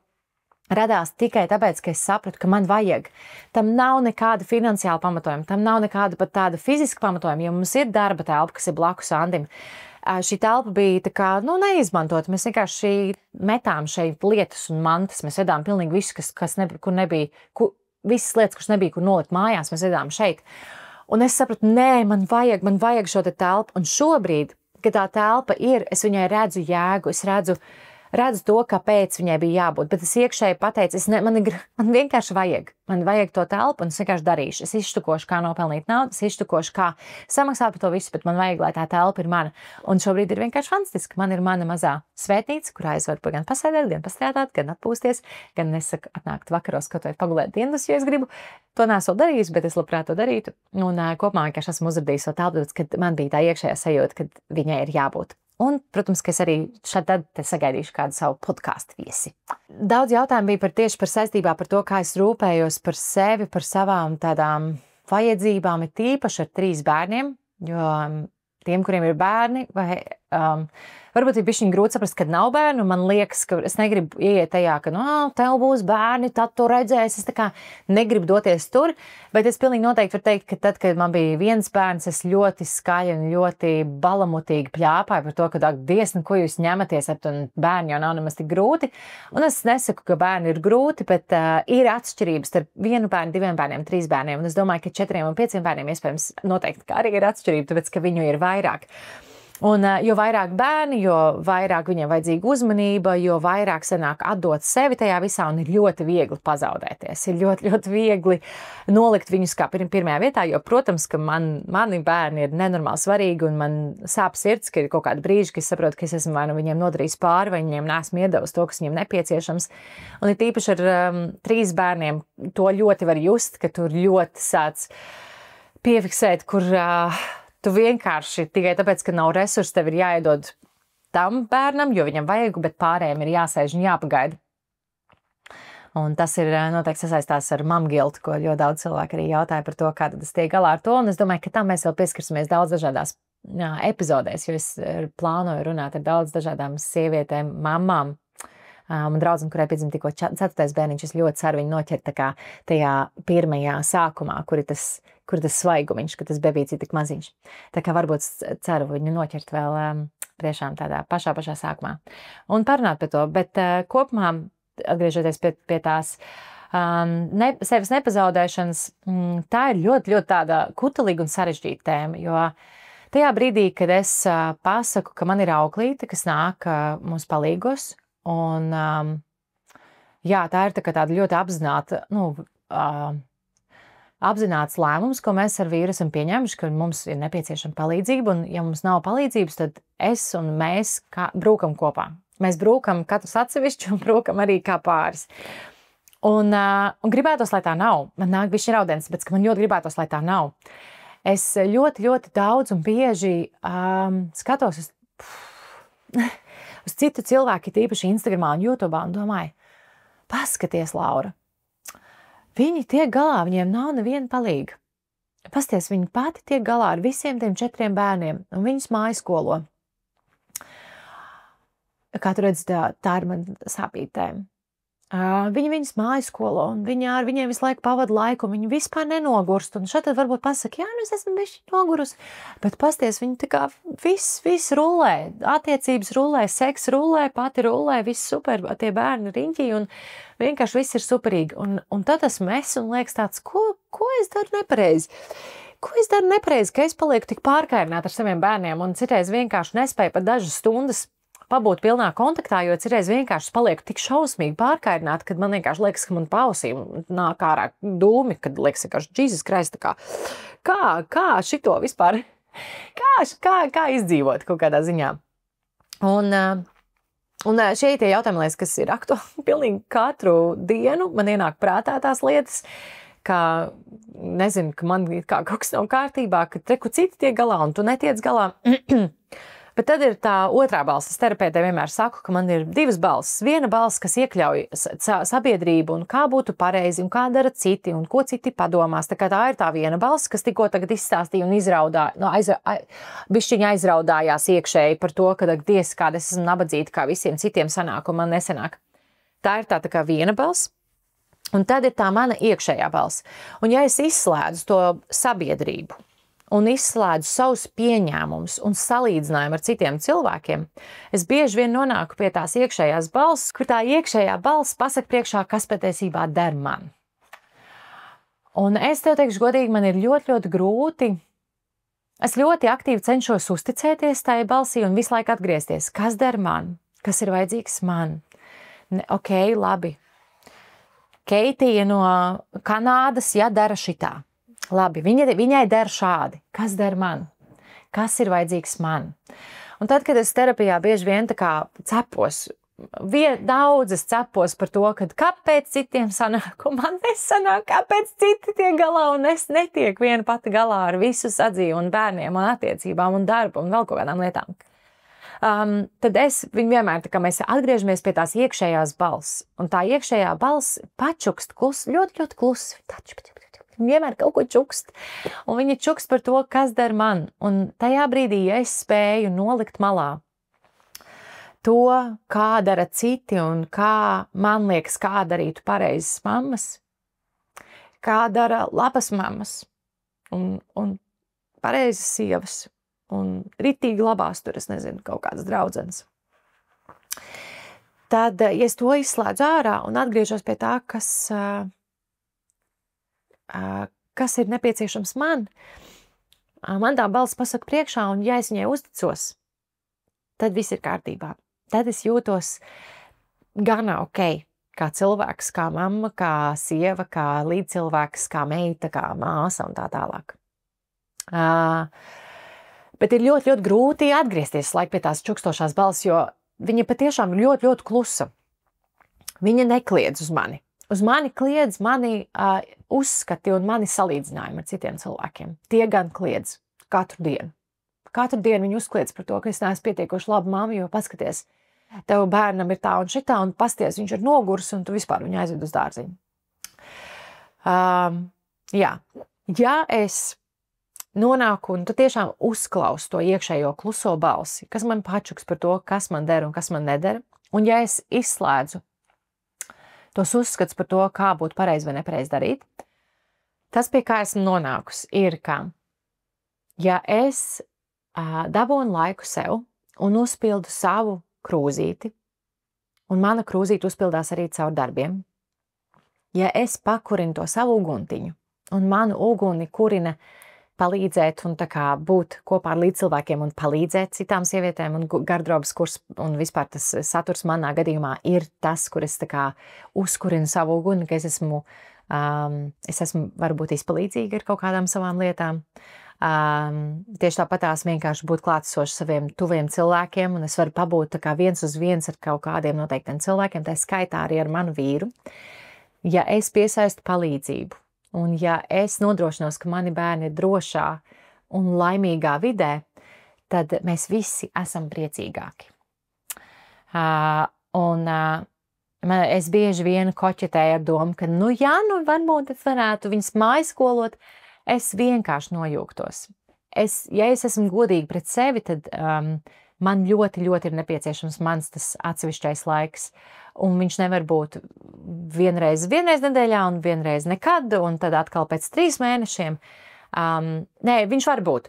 [SPEAKER 1] radās tikai tāpēc, ka es sapratu, ka man vajag. Tam nav nekāda finansiāla pamatojuma, tam nav nekāda pat tāda fiziska pamatojuma, jo mums ir darba telpa, kas ir blakus Andim. Šī telpa bija tā kā, neizmantota. Mēs vienkārši metām šeit lietas un mantas. Mēs vedām pilnīgi visu, kur nebija, visas lietas, kuras nebija, kur nolikt mājās, mēs vedām šeit. Un es sapratu, man vajag šo te telpu. Un šobrīd, kad tā telpa ir, es viņai redzu jēgu, es redzu to, kāpēc viņai bija jābūt, bet es iekšēji pateicu, man vienkārši vajag. Man vajag to telpu, un es vienkārši darīšu. Es izštukošu, kā nopelnīt naudu, es izštukošu, kā samaksāt par to visu, bet man vajag, lai tā telpa ir mana. Un šobrīd ir vienkārši fantastiski. Man ir mana mazā svētnīca, kurā es varu gan pasēdēt, gan pastrādāt, gan atpūsties, gan atnākt vakaros, kaut vai pagulēt dienas, jo es gribu. To neesmu darījis, bet es labprāt to darītu. Un kopumā vienkārši esmu uzradījis to telpu, kad man bija tā iekšējā sajūta, kad viņai ir jābūt. Un, protams, ka es arī tad sagaidīšu kādu savu podkāstu viesi. Daudz jautājumu bija tieši par saistībā par to, kā es rūpējos par sevi, par savām tādām vajadzībām, ir tīpaši ar 3 bērniem, jo tiem, kuriem ir bērni, varbūt ir bišķiņ grūti saprast, kad nav bērnu. Man liekas, ka es negribu ieiet tajā, ka tev būs bērni, tad tu redzēsi. Es tā kā negribu doties tur, bet es pilnīgi noteikti varu teikt, ka tad, kad man bija viens bērns, es ļoti skaļi un ļoti balamutīgi pļāpāju par to, ka diezgan, ko jūs ņematies ar to, un bērni jau nav nemaz tik grūti. Un es nesaku, ka bērni ir grūti, bet ir atšķirības starp 1 bērnu, 2 bērniem, 3 bērniem. Un es domāju, ka 4 un 5 bērniem iespējams noteikti, ka arī ir atšķirība, tāpēc, ka viņu ir vairāk. Un jo vairāk bērni, jo vairāk viņiem vajadzīga uzmanība, jo vairāk sanāk atdot sevi tajā visā un ir ļoti viegli pazaudēties. Ir ļoti, ļoti viegli nolikt viņus kā pirmajā vietā, jo, protams, ka mani bērni ir nenormāli svarīgi un man sāp sirds, ka ir kaut kādi brīži, ka es saprotu, ka es esmu vai nu viņiem nodarījis pāri, vai viņiem neesmu iedevis to, kas viņiem nepieciešams. Un ir tīpaši ar 3 bērniem to ļoti var just, ka tur ļoti sāc piefiksēt, kur... Tu vienkārši tikai tāpēc, ka nav resursi, tev ir jāiedod tam bērnam, jo viņam vajag, bet pārējiem ir jāsēž un jāpagaida. Un tas ir noteikti sasaistās ar mamgiltu, ko ļoti daudz cilvēku arī jautāja par to, kā tad es tiek galā ar to. Un es domāju, ka tam mēs vēl pieskarsimies daudz dažādās epizodēs, jo es plānoju runāt ar daudz dažādām sievietēm, mamām. Man draudzam, kurai piedzima tikko 4. bērniņš, es ļoti ceru viņu noķert tā kā tajā pirmajā sākumā, kur ir tas svaigumiņš, ka tas bebīts ir tik maziņš. Tā kā varbūt ceru viņu noķert vēl tiešām tādā pašā sākumā. Un parunāt par to, bet kopumā, atgriežoties pie tās sevis nepazaudēšanas, tā ir ļoti, ļoti tāda kutelīga un sarežģīta tēma, jo tajā brīdī, kad es pasaku, ka man ir auklīte, kas nāk mums palīgos, un jā, tā ir tāda ļoti apzināta, apzināts lēmums, ko mēs ar vīru esam pieņēmuši, ka mums ir nepieciešama palīdzība, un ja mums nav palīdzības, tad es un mēs brūkam kopā. Mēs brūkam katrs atsevišķi un brūkam arī kā pāris. Un gribētos, lai tā nav. Man nāk bišķi raudens, bet man ļoti gribētos, lai tā nav. Es ļoti, ļoti daudz un bieži skatos uz citu cilvēku, tīpaši Instagramā un YouTube, un domāju, paskaties, Laura, viņi tiek galā, viņiem nav neviena palīga. Pasties, viņi pati tiek galā ar visiem tiem 4 bērniem, un viņus mājskolo. Kā tu redzi, tā ir man sāpītēm. Viņi viņus mājskolo, un viņi ar viņiem visu laiku pavada laiku, un viņi vispār nenogurst, un šeit varbūt pasaka, jā, nu es esmu bišķi nogurus, bet pasties, viņi tā kā viss rullē, attiecības rullē, seks rullē, pati rullē, viss super, tie bērni riņķī, un vienkārši viss ir superīgi, un tad esmu es, un liekas tāds, ko es daru nepareizi? Ko es daru nepareizi, ka es palieku tik pārkairināta ar saviem bērniem, un citreiz vienkārši nespēju pat dažas stundas pabūt pilnā kontaktā, jo citreiz vienkārši palieku tik šausmīgi pārkairināta, kad man vienkārši liekas, ka man pausī nāk ārā dūmi, kad liekas, ka Jesus Christ, kā šito vispār, kā izdzīvot kaut kādā ziņā. Un šie tie jautājumi, kas ir aktuāli pilnīgi katru dienu, man ienāk prātā tās lietas, ka nezinu, ka man kā kaut kas nav kārtībā, ka treku citi tiek galā un tu netiec galā. Bet tad ir tā otrā balss. Es terapeitē vienmēr saku, ka man ir 2 balss. Viena balss, kas iekļauj sabiedrību un kā būtu pareizi un kā dara citi un ko citi padomās. Tā ir tā viena balss, kas tikko tagad izstāstīja un bišķiņa aizraudājās iekšēji par to, ka Dievs, kāda es esmu nabadzīta, kā visiem citiem sanāk un man nesanāk. Tā ir tā kā viena balss. Un tad ir tā mana iekšējā balss. Un ja es izslēdzu to sabiedrību, un izslēdzu savus pieņēmumus un salīdzinājumu ar citiem cilvēkiem, es bieži vien nonāku pie tās iekšējās balss, kur tā iekšējā balss pasaka priekšā, kas patiesībā der man. Un es tev teikšu godīgi, man ir ļoti, ļoti grūti. Es ļoti aktīvi cenšos uzticēties tai balsī un visu laiku atgriezties. Kas der man? Kas ir vajadzīgs man? Ok, labi. Keitija no Kanādas, ja dara šitā. Labi, viņai der šādi. Kas der man? Kas ir vajadzīgs man? Un tad, kad es terapijā bieži vien tā kā cepos, daudzas cepos par to, ka kāpēc citiem sanāk, un man nesanāk, kāpēc citi tiek galā, un es netieku viena pati galā ar visu sadzīvi un bērniem un attiecībām un darbu un vēl kaut kādām lietām. Tad viņi vienmēr, tā kā mēs atgriežamies pie tās iekšējās balss, un tā iekšējā balss pačukst klusi, ļoti, ļoti klusi. Vienmēr kaut ko čukst, un viņi čukst par to, kas der man. Un tajā brīdī, ja es spēju nolikt malā to, kā dara citi un kā man liekas, kā darītu pareizas mammas, kā dara labas mammas un pareizas sievas un ritīgi labās tur, es nezinu, kaut kādas draudzenes. Tad, ja es to izslēdzu ārā un atgriežos pie tā, kas ir nepieciešams man tā balss pasaka priekšā, un ja es viņai uzticos, tad viss ir kārtībā. Tad es jūtos gana ok, kā cilvēks, kā mamma, kā sieva, kā līdzcilvēks, kā meita, kā māsa un tā tālāk. Bet ir ļoti, ļoti grūti atgriezties laik pie tās čukstošās balss, jo viņa patiešām ir ļoti, ļoti klusa. Viņa nekliedz uz mani. Uz mani kliedz mani uzskati un mani salīdzinājumi ar citiem cilvēkiem. Tie gan kliedz katru dienu. Katru dienu viņi uzkliedz par to, ka es neesmu pietiekoši laba mamma, jo paskaties, tev bērnam ir tā un šitā, un pasties, viņš ir nogurs, un tu vispār viņu aizved uz dārziņu. Jā, ja es nonāku un tu tiešām uzklausu to iekšējo kluso balsi, kas man pačuks par to, kas man der un kas man nedara, un ja es izslēdzu tos uzskats par to, kā būtu pareizi vai nepareizi darīt, tas, pie kā esmu nonākusi, ir, ka ja es dabūnu laiku sev un uzpildu savu krūzīti, un mana krūzīte uzpildās arī caur darbiem, ja es pakurinu to savu uguntiņu, un manu uguni kurina palīdzēt un tā kā būt kopā ar līdzcilvēkiem un palīdzēt citām sievietēm, un gardrobas kurs un vispār tas saturs manā gadījumā ir tas, kur es tā kā uzkurinu savu uguni, ka es esmu varbūt izpalīdzīga ar kaut kādām savām lietām. Tieši tāpatās vienkārši būt klātesoši saviem tuviem cilvēkiem, un es varu pabūt tā kā viens uz viens ar kaut kādiem noteiktiem cilvēkiem, tā skaitā arī ar manu vīru. Ja es piesaistu palīdzību, un ja es nodrošinos, ka mani bērni ir drošā un laimīgā vidē, tad mēs visi esam priecīgāki. Es bieži vien koķetēju ar domu, ka, varbūt es varētu viņas mājaskolot, es vienkārši nojūgtos. Ja es esmu godīga pret sevi, tad man ļoti, ļoti ir nepieciešams mans tas atsevišķais laiks, un viņš nevar būt vienreiz nedēļā un vienreiz nekad, un tad atkal pēc 3 mēnešiem. Nē, viņš var būt.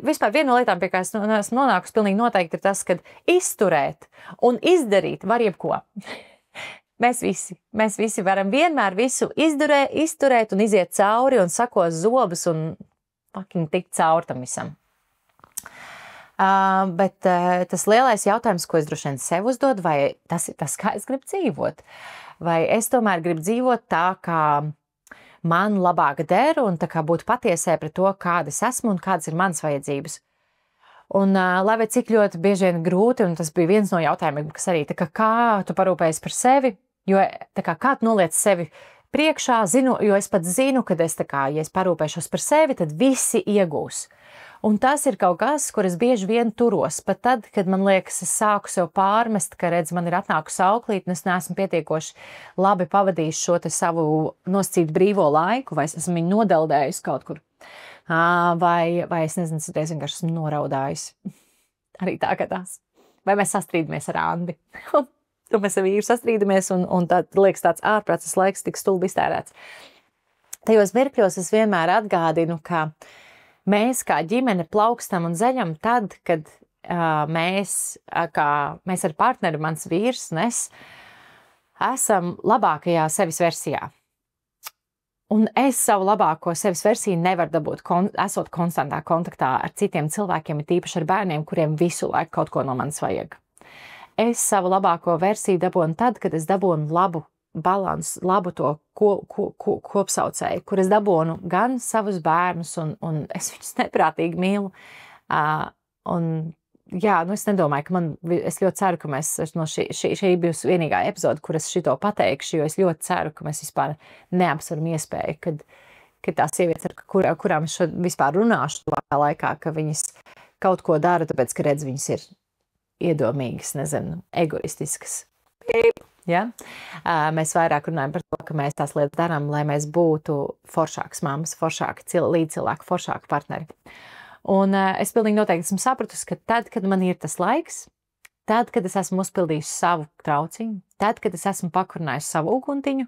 [SPEAKER 1] Vispār viena no lietām, pie kā es esmu nonākusi pilnīgi noteikti, ir tas, ka izturēt un izdarīt var jebko. Mēs visi varam vienmēr visu izturēt un iziet cauri un sakos zobus un fucking tikt cauri tam visam. Bet tas lielais jautājums, ko es droši vien sev uzdodu, vai tas ir tas, kā es gribu dzīvot? Vai es tomēr gribu dzīvot tā, kā man labāk der, un tā kā būt patiesai pret to, kāda es esmu un kādas ir manas vajadzības? Un lai vai cik ļoti bieži vien grūti, un tas bija viens no jautājumiem, kas arī tā kā tu parūpējies par sevi, jo tā kā tu noliec sevi priekšā, jo es pat zinu, ka ja es parūpēšos par sevi, tad visi iegūs. Un tas ir kaut kas, kur es bieži vien turos, pat tad, kad man liekas, es sāku sev pārmest, ka man ir atnākusi auklīt, un es neesmu pietiekoši labi pavadījis šo te savu nosacītu brīvo laiku, vai es esmu viņu nodeldējusi kaut kur, vai es nezinu, es vienkārši esmu noraudājusi. Arī tā, ka tās. Vai mēs sastrīdamies ar Andi. Tu mēs ar vīru sastrīdamies, un tad liekas tāds ārprāts laiks tik stulbi iztērēts. Tajos mirkļos es vienmēr atgādinu, ka mēs kā ģimene plaukstam un zeļam tad, kad mēs ar partneri, mans vīrs un es, esam labākajā sevis versijā. Un es savu labāko sevis versiju nevaru dabūt, esot konstantā kontaktā ar citiem cilvēkiem, ir tīpaši ar bērniem, kuriem visu laiku kaut ko no manis vajag. Es savu labāko versiju dabūnu tad, kad es dabūnu labu balansu, labu to kopsaucēju, kur es dabūnu gan savus bērnus, un es viņus neprātīgi mīlu. Es nedomāju, ka es ļoti ceru, ka mēs no šī būs vienīgā epizode, kur es šito pateikšu, jo es ļoti ceru, ka mēs vispār neapsveram iespēju, kad tās sievietes, ar kurām es vispār runāšu tuvākā laikā, ka viņas kaut ko dara, tāpēc, ka redz, viņas ir iedomīgas, egoistiskas. Ja? Mēs vairāk runājam par to, ka mēs tās lietas darām, lai mēs būtu foršākas mammas, foršāki līdzcilvēki, foršāki partneri. Un es pilnīgi noteikti esmu sapratusi, ka tad, kad man ir tas laiks, tad, kad es esmu uzpildījusi savu trauciņu, tad, kad es esmu pakurinājusi savu uguntiņu,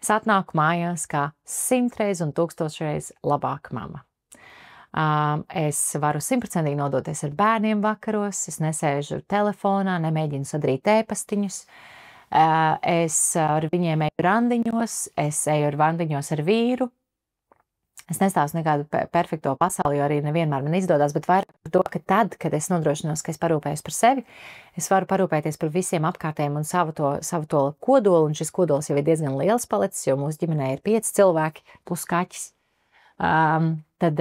[SPEAKER 1] es atnāku mājās kā 100 reiz un 1000 reiz labāka mamma. Es varu 100% nodoties ar bērniem vakaros, es nesēžu telefonā, nemēģinu sadarīt ēpastiņus, es ar viņiem eju randiņos, es eju ar randiņos ar vīru, Es nestāstu nekādu perfekto pasauli, jo arī nevienmēr man izdodas, bet vairāk par to, ka tad, kad es nodrošinos, ka es parūpējos par sevi, es varu parūpēties par visiem apkārtējiem un savu to kodolu, un šis kodols jau ir diezgan liels palicis, jo mūsu ģimenē ir 5 cilvēki plus kaķis. Tad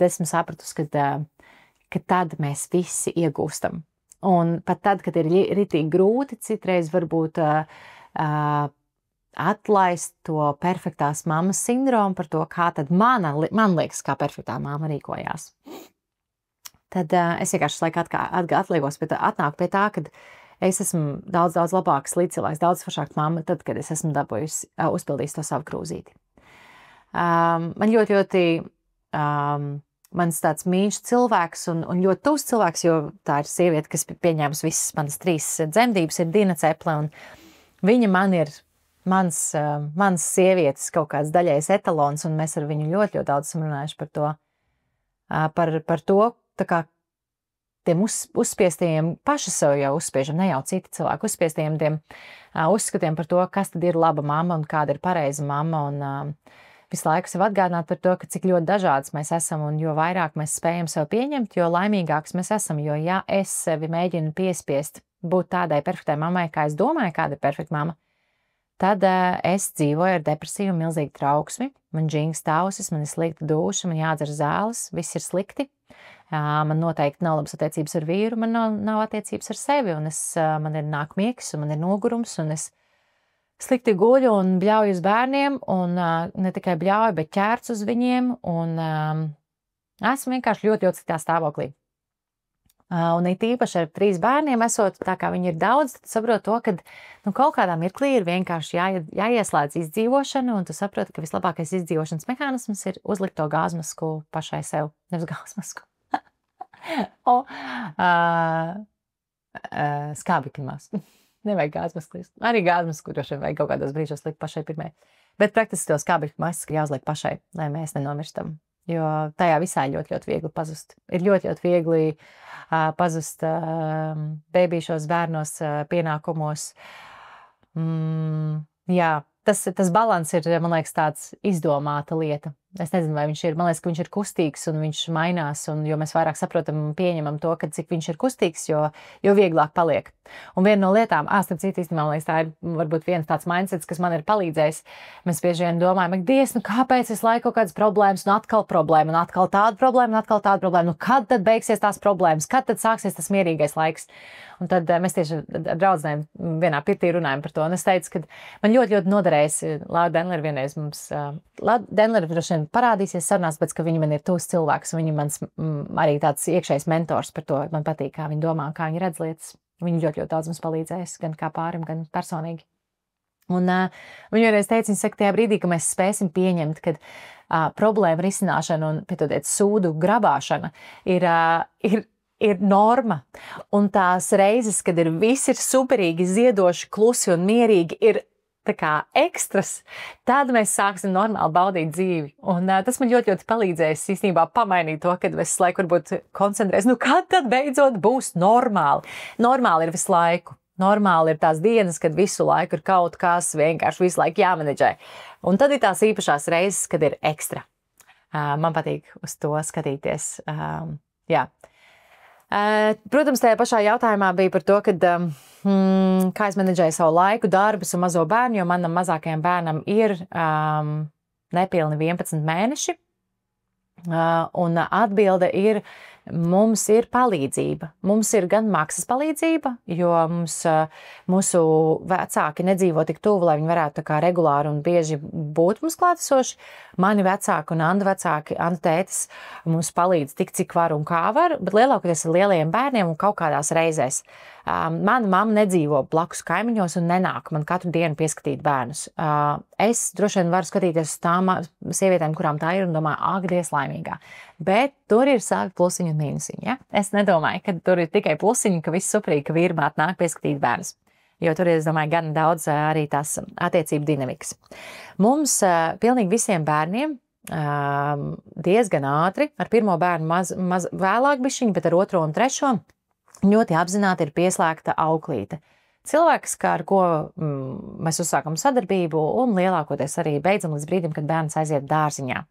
[SPEAKER 1] esmu sapratusi, ka tad mēs visi iegūstam. Un pat tad, kad ir ritīgi grūti, citreiz varbūt atlaist to perfektās mammas sindromu par to, kā tad man liekas, kā perfektā mamma rīkojās. Tad es vienkārši laikā atliekos, bet atnāku pie tā, ka es esmu daudz labāks līdzcilvēks, daudz foršāk mamma, tad, kad es esmu uzpildījis to savu krūzīti. Man ļoti mans tāds mīļš cilvēks un ļoti tuvs cilvēks, jo tā ir sieviete, kas pieņēmas visas manas 3 dzemdības, ir Dina Ceple, un viņa man ir mans sievietes kaut kāds daļais etalons, un mēs ar viņu ļoti daudz esam runājuši par to, par to, tā kā tiem uzspiestajiem, paši sev jau uzspiežam, ne jau citi cilvēki, uzspiestajiem tiem uzskatiem par to, kas tad ir laba mamma un kāda ir pareiza mamma, un visu laiku sev atgādināt par to, ka cik ļoti dažādas mēs esam, un jo vairāk mēs spējam sev pieņemt, jo laimīgāks mēs esam, jo ja es sevi mēģinu piespiest būt tādai perfektai mammai, kā es domāju, kāda ir perfekta mamma, tad es dzīvoju ar depresiju un milzīgu trauksmi, man džingst ausis, man ir slikta duša, man jādzer zāles, viss ir slikti, man noteikti nav labas attiecības ar vīru, man nav attiecības ar sevi, un man ir nāk miegs, un man ir nogurums, un es slikti guļu un bļauju uz bērniem, un ne tikai bļauju, bet ķērts uz viņiem, un esmu vienkārši ļoti sliktā stāvoklī. Un it īpaši ar 3 bērniem esot, tā kā viņi ir daudz, tad saprot to, ka kaut kādā mirklī ir vienkārši jāieslēdz izdzīvošana, un tu saproti, ka vislabākais izdzīvošanas mehānisms ir uzlikt to gāzmasku pašai sev. Nevis gāzmasku. Skābekļmās. Nevajag gāzmasku. Arī gāzmasku droši vien vajag kaut kādos brīžos likt pašai pirmai. Bet praktiski to skābekļmasku jāuzliek pašai, lai mēs nenomirstam. Jo tajā visā ļoti viegli pazust. Ir ļoti viegli pazust bēbīšos bērnos, pienākumos. Jā, tas balans ir, man liekas, tāds izdomāta lieta. Es nezinu, vai viņš ir, man liekas, ka viņš ir kustīgs un viņš mainās, un jo mēs vairāk saprotam un pieņemam to, ka cik viņš ir kustīgs, jo vieglāk paliek. Un viena no lietām, starp citu, īstenībā, man liekas, tā ir varbūt viens tāds mindsets, kas man ir palīdzējis. Mēs bieži vien domājam, Dievs, kāpēc es laiku kaut kādas problēmas, un atkal problēma, un atkal tāda problēma, un atkal tāda problēma. Kad tad beigsies tās problēmas, kad tad sāksies tas mierīgais laiks? Un tad mēs tieši ar draudzenēm vienā pirtī runājam par to, un es teicu, ka man ļoti noderēs Laura Denlera vienreiz mums, Laura Denlera droši vien parādīsies sarunās, pēc, ka viņa man ir tūs cilvēks, un viņa mans arī tāds iekšējs mentors par to, man patīk, kā viņa domā, kā viņa redz lietas. Viņa ļoti daudz mums palīdzēs, gan kā pārim, gan personīgi. Un viņa vienreiz teica, viņa saka, tajā brīdī, ka mēs spēsim pieņemt, kad problēma risināšana un, piedodiet, sūdu grabāšana ir norma, un tās reizes, kad viss ir superīgi, ziedoši, klusi un mierīgi, ir tā kā ekstras, tad mēs sāksim normāli baudīt dzīvi. Un tas man ļoti palīdzēs īstenībā pamainīt to, kad es laiku varbūt koncentrēs, kad tad beidzot būs normāli. Normāli ir visu laiku. Normāli ir tās dienas, kad visu laiku ir kaut kas vienkārši visu laiku jāmenedžē. Un tad ir tās īpašās reizes, kad ir ekstra. Man patīk uz to skatīties. Jā. Protams, tajā pašā jautājumā bija par to, kā es menedžēju savu laiku, darbus un mazo bērnu, jo manam mazākajam bērnam ir nepilni 11 mēneši. Un atbilde ir, mums ir palīdzība. Mums ir gan maksas palīdzība, jo mūsu vecāki nedzīvo tik tuvu, lai viņi varētu tā kā regulāri un bieži būt mums klātesoši. Mani vecāki un Andu vecāki, Andu tētis mums palīdz tik, cik var un kā var, bet lielākoties ar lielajiem bērniem un kaut kādās reizēs. Mana mamma nedzīvo blakus kaimiņos un nenāk man katru dienu pieskatīt bērnus. Es droši vien varu skatīties uz tām sievietēm, kurām tā ir, un domāju, ak, Dievs laimīgā. Bet tur ir savi plusiņi un mīnusiņi. Ja? Es nedomāju, ka tur ir tikai plusiņi, ka viss superīgi, ka vīrmāt nāk pieskatīt bērnus. Jo tur ir, es domāju, gan daudz arī tās attiecību dinamikas. Mums pilnīgi visiem bērniem diezgan ātri, ar pirmo bērnu maz vēlāk bišķiņu, bet ar otro un trešo ļoti apzināti ir pieslēgta auklīte. cilvēks, ar ko mēs uzsākam sadarbību un lielākoties arī beidzam līdz brīdim, kad bērns aiziet dārziņā.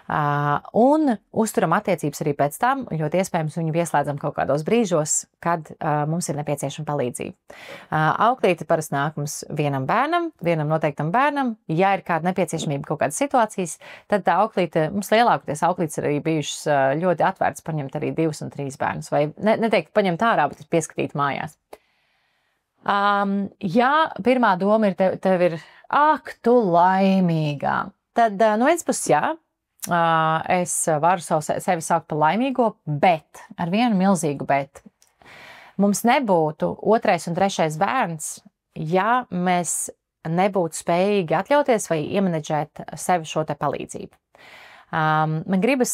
[SPEAKER 1] Un uzturam attiecības arī pēc tam, ļoti iespējams viņu ieslēdzam kaut kādos brīžos, kad mums ir nepieciešama palīdzība. Auklīte parasti nāk mums vienam noteiktam bērnam. Ja ir kāda nepieciešamība kaut kādas situācijas, tad tā auklīte, mums lielākoties auklītes arī bijušas ļoti atvērts paņemt arī 2 un 3 bērnus, vai neteikt paņemt ārā, bet pieskatīt mājās. Ja pirmā doma ir tev ir, ak, tu laimīgā, tad no vienas puses jā, es varu sevi saukt par laimīgo, bet ar vienu milzīgu bet. Mums nebūtu 2. un 3. bērns, ja mēs nebūtu spējīgi atļauties vai iemenedžēt sevi šo te palīdzību. Man gribas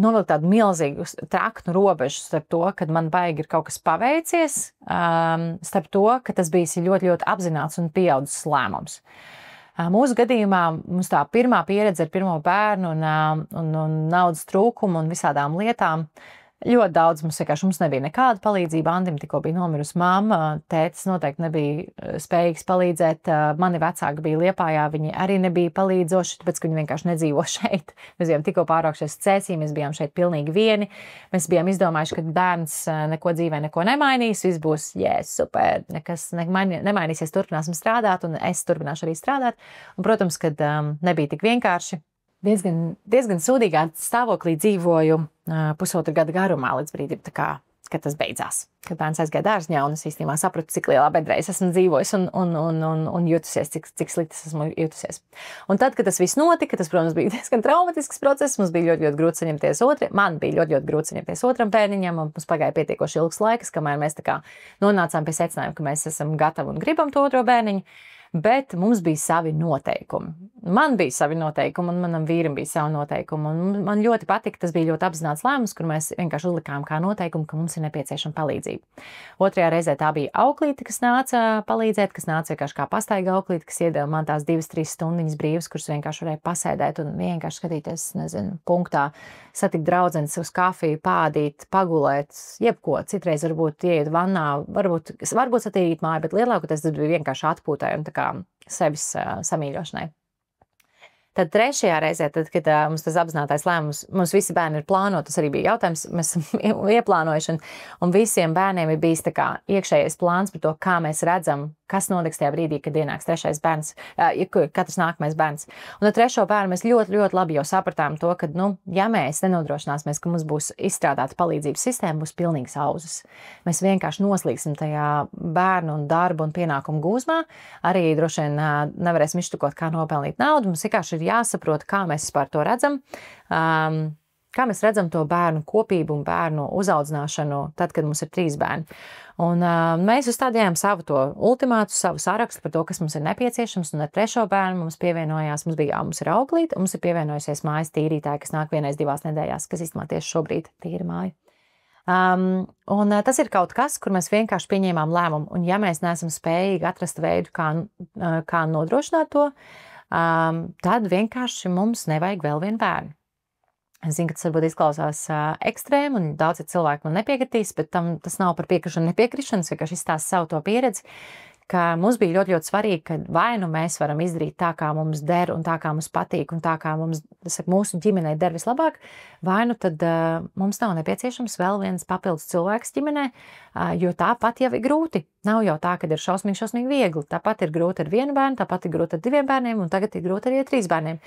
[SPEAKER 1] novilkt tādu milzīgu traknu robežu starp to, kad man baigi ir kaut kas paveicies, starp to, ka tas bijis ļoti, ļoti apzināts un pieaudzis lēmums. Mūsu gadījumā mums tā pirmā pieredze ar pirmo bērnu un naudas trūkumu un visādām lietām. Ļoti daudz mums nebija nekāda palīdzība. Andim tikko bija nomirusi mamma, tētis noteikti nebija spējīgs palīdzēt. Mani vecāki bija Liepājā, viņi arī nebija palīdzoši, tāpēc, ka viņi vienkārši nedzīvo šeit. Mēs bijām tikko pārākšies Cēsī, mēs bijām šeit pilnīgi vieni. Mēs bijām izdomājuši, ka bērns neko dzīvē neko nemainīs, viss būs, super, nekas nemainīsies, turpināsim strādāt, un es turpināšu arī strādāt. Un, protams, kad nebija tik vienkārši. Diezgan sūdīgā stāvoklī dzīvoju 1,5 gada garumā līdz brīdim, kad tas beidzās. Kad bērns aizgāja dārziņā, un es īstenībā sapratu, cik lielā bedrē es esmu dzīvojis un jutusies, cik slikti es esmu jutusies. Un tad, kad tas viss notika, tas, protams, bija diezgan traumatisks process. Mums bija ļoti grūti saņemties man bija ļoti grūti saņemties otram bērniņam, un mums pagāja pietiekoši ilgs laiks, kamēr mēs nonācām pie secinājuma, ka mēs esam gatavi un gribam to otro bērniņu. Bet mums bija savi noteikumi. Man bija savi noteikumi, un manam vīram bija savi noteikumi. Un man ļoti patika, tas bija ļoti apzināts lēmums, kur mēs vienkārši uzlikām kā noteikumu, ka mums ir nepieciešama palīdzība. Otrajā reizē tā bija auklīte, kas nāca palīdzēt, kas nāca vienkārši kā pastaiga auklīte, kas iedeva man tās 2-3 stundiņas brīvas, kuras vienkārši varēja pasēdēt un vienkārši skatīties, punktā, satikt draudzenes uz kafiju, pādīt, pagulēt, jebko. Citreiz varbūt ieiet vannā, varbūt satīrīt māju, bet lielākoties tas bija vienkārši atpūtai un sevis samīļošanai. Tad trešajā reizē, kad mums tas apzinātais lēmums, mums visi bērni ir plānoti, tas arī bija jautājums, mēs esam ieplānojuši, un visiem bērniem ir bijis iekšējais plāns par to, kā mēs redzam, kas notiks tajā brīdī, kad ienāks 3. bērns, katrs nākamais bērns. Un ar 3. bērnu mēs ļoti labi jau sapratām to, ka, ja mēs nenodrošināsimies, ka mums būs izstrādāta palīdzības sistēma, būs pilnīgs auzas. Mēs vienkārši noslīgsim tajā bērnu un darbu un pienākumu gūzmā, arī droši vien nevarēsim izštukot, kā nopelnīt naudu. Mums vienkārši ir jāsaprot, kā mēs vispār to redzam, kā mēs redzam to bērnu kopību un bērnu uzaudzināšanu tad, kad mums ir 3 bērni. Un mēs uzstādījām savu to ultimātu, savu sarakstu par to, kas mums ir nepieciešams, un ar 3. bērnu mums pievienojās, mums ir auklīte, un mums ir pievienojusies mājas tīrītāji, kas nāk 1-2 nedēļās, kas īstenībā tieši šobrīd tīra māja. Un tas ir kaut kas, kur mēs vienkārši pieņēmām lēmumu, un ja mēs neesam spējīgi atrast veidu, kā nodrošināt to, tad vienkārši mums nevajag vēl vienu bērnu. Es zinu, ka tas varbūt izklausās ekstrēmi, un daudzi cilvēki man nepiekritīs, bet tas nav par piekrišanu, nepiekrišanu, es vienkārši izstāstu savu to pieredzi, ka mums bija ļoti svarīgi, ka vai mēs varam izdarīt tā, kā mums der, un tā, kā mums patīk, un tā, kā mūsu ģimenei der vislabāk, vai tad mums nav nepieciešams vēl viens papildus cilvēks ģimenē, jo tāpat jau ir grūti. Nav jau tā, ka ir šausmīgi viegli. Tāpat ir grūti ar 1 bērnu, tāpat ir grūti ar 2 bērniem, un tagad ir grūti arī ar 3 bērniem.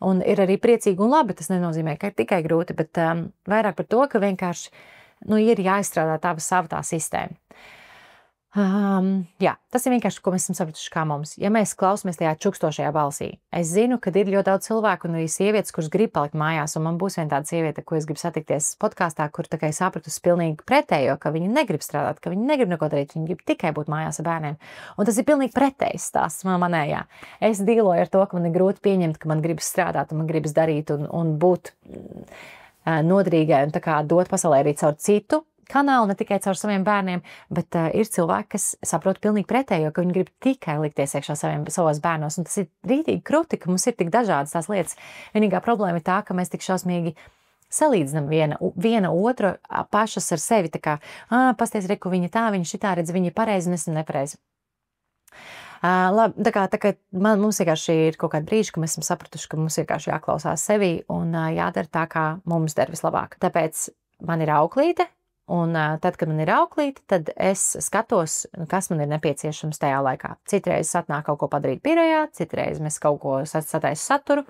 [SPEAKER 1] Un ir arī priecīgi un labi, tas nenozīmē, ka ir tikai grūti, bet vairāk par to, ka vienkārši ir jāizstrādā sava tā sistēma. Tas ir vienkārši, ko mēs esam sapratuši kā mums. Ja mēs klausamies tajā čukstošajā balsī, es zinu, ka ir ļoti daudz cilvēku un arī sievietes, kuras grib palikt mājās, un man būs viena tāda sieviete, ko es gribu satikties podkāstā, kur sapratusi pilnīgi pretējo, ka viņi negrib strādāt, ka viņi negrib neko darīt, viņi grib tikai būt mājās ar bērniem. Un tas ir pilnīgi pretējs stāsts manējā. Es dīloju ar to, ka man ir grūti pieņemt, ka man gribas strādāt un man gribas darīt un būt noderīgai un dot pasaulē arī caur citu kanālu, ne tikai caur saviem bērniem, bet ir cilvēki, kas saprot pilnīgi pretējo, ka viņi grib tikai likties iekšā savos bērnos, un tas ir rītīgi kruti, ka mums ir tik dažādas tās lietas. Vienīgā problēma ir tā, ka mēs tik šausmīgi salīdzinām viena otru pašas ar sevi, pasties, reku viņa tā, viņa šitā redz, viņa pareizi un es nepareizi. Labi, tā kā mums vienkārši ir kaut kāda brīža, ka mēs esam sapratuši, ka mums vienkārši jāklausās sevi un jādara tā, kā mums der vislabāk. Tāpēc man ir auklīte, un tad, kad man ir auklīte, tad es skatos, kas man ir nepieciešams tajā laikā. Citreiz atnāk kaut ko padarīt birojā, citreiz mēs kaut ko sataisu saturu,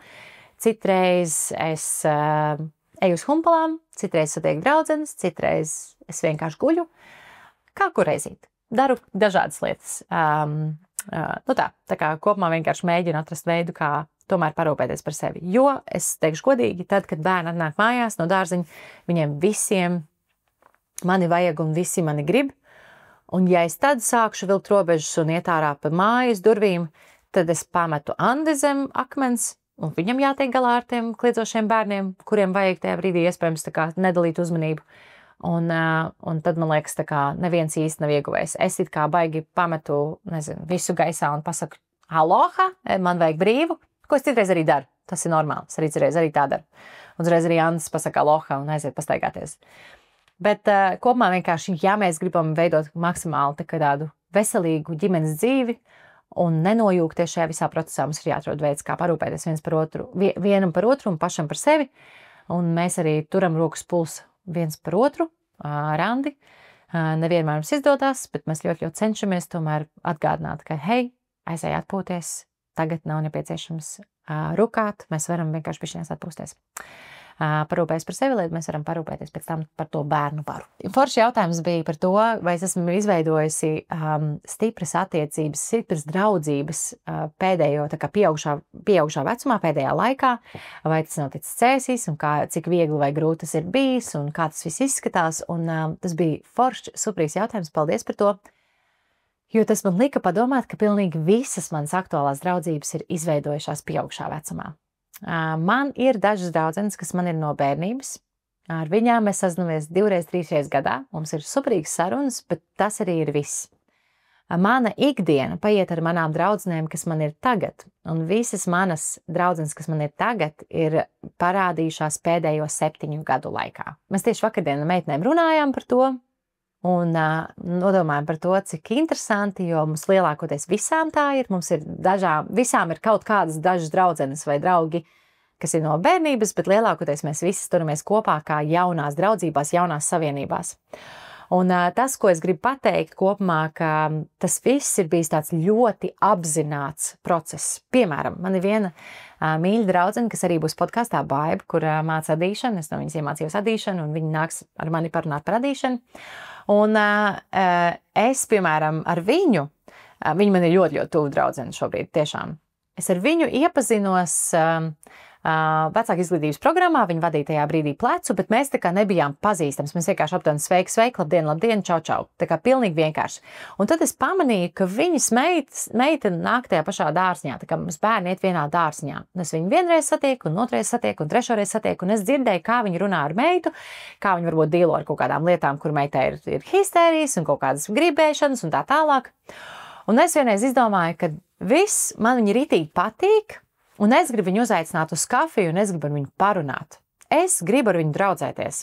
[SPEAKER 1] citreiz es eju uz humpalām, citreiz satieku draudzenes, citreiz es vienkārši guļu. Kā kur reizīt. Daru dažādas lietas. Tā kā kopumā vienkārši mēģinu atrast veidu, kā tomēr parūpēties par sevi. Jo, es teikšu godīgi, tad, kad bērni atnāk mājās no dārziņa, viņiem visiem mani vajag un visi mani grib. Un ja es tad sākšu vilkt robežas un iet ārā pa mājas durvīm, tad es pametu Andi zem akmens, un viņam jātiek galā ar tiem kliedzošiem bērniem, kuriem vajag tajā brīdī iespējams tā kā nedalīt uzmanību. Un tad man liekas, tā kā neviens īsti nav ieguvējis. Es it kā baigi pametu, nezinu, visu gaisā un pasaku, aloha, man vajag brīvu, ko es citreiz arī daru. Tas ir normāli, es arī citreiz arī tā daru. Un uzreiz arī Andis pasaka aloha un aiziet pastaigāties. Bet kopumā vienkārši, ja mēs gribam veidot maksimāli tādu veselīgu ģimenes dzīvi, un nenojūgties šajā visā procesā, mums ir jāatrod veids, kā parūpēties vienam par otru un pašam par sevi. Un mēs arī turam rokas pulsu viens par otru, Randi. Nevienmēr mums izdodas, bet mēs ļoti cenšamies tomēr atgādināt, ka hei, aizēj atpūties, tagad nav nepieciešams rukāt, mēs varam vienkārši pišķiņās atpūsties. Parūpēties par sevi, lai mēs varam parūpēties pēc tam par to bērnu baru. Forši jautājums bija par to, vai es esmu izveidojusi stipras attiecības, stipras draudzības pēdējo, tā kā pieaugušā vecumā, pēdējā laikā, vai tas nav ticis cēsīs, un cik viegli vai grūti tas ir bijis, un kā tas viss izskatās, un tas bija foršs, superīgs jautājums, paldies par to, jo tas man lika padomāt, ka pilnīgi visas manas aktuālās draudzības ir izveidojušās pieaugušā vecumā. Man ir dažas draudzenes, kas man ir no bērnības. Ar viņām mēs sazināmies 2-3 gadā. Mums ir superīgas sarunas, bet tas arī ir viss. Mana ikdiena paiet ar manām draudzenēm, kas man ir tagad. Un visas manas draudzenes, kas man ir tagad, ir parādījušās pēdējo 7 gadu laikā. Mēs tieši vakardien ar meitenēm runājām par to un nodomājam par to, cik interesanti, jo mums lielākoties visām tā ir. Mums ir visām ir kaut kādas dažas draudzenes vai draugi, kas ir no bērnības, bet lielākoties mēs visi turamies kopā kā jaunās draudzībās, jaunās savienībās. Un tas, ko es gribu pateikt kopumā, ka tas viss ir bijis tāds ļoti apzināts process. Piemēram, man ir viena mīļa draudzene, kas arī būs podkastā Baiba, kur māca adīšanu. Es no viņas iemācījos adīšanu, un viņa nāks ar mani parunāt par adīšanu. Un es, piemēram, ar viņu, viņa man ir ļoti, ļoti tuvu draudzene šobrīd, tiešām. Es ar viņu iepazinos vecāku izglītības programmā, viņa vadīja tajā brīdī plecu, bet mēs tā kā nebijām pazīstams. Mēs vienkārši aptuveni sveiki, sveiki, labdien, labdien, čau, čau. Tā kā pilnīgi vienkārši. Un tad es pamanīju, ka viņas meita nāk tajā pašā dārziņā, tā kā mums bērni iet vienā dārziņā. Un es viņu vienreiz satieku, un otrreiz satieku, un trešoreiz satieku, un es dzirdēju, kā viņi runā ar meitu, kā viņi varbūt dīlo ar kaut kādām lietām, kur meitai ir histērijas un kaut kādas gribēšanas un tā tālāk. Un es vienreiz izdomāju, ka viss man viņi ritīgi patīk, un es gribu viņu uzaicināt uz kafiju, un es gribu ar viņu parunāt. Es gribu ar viņu draudzēties.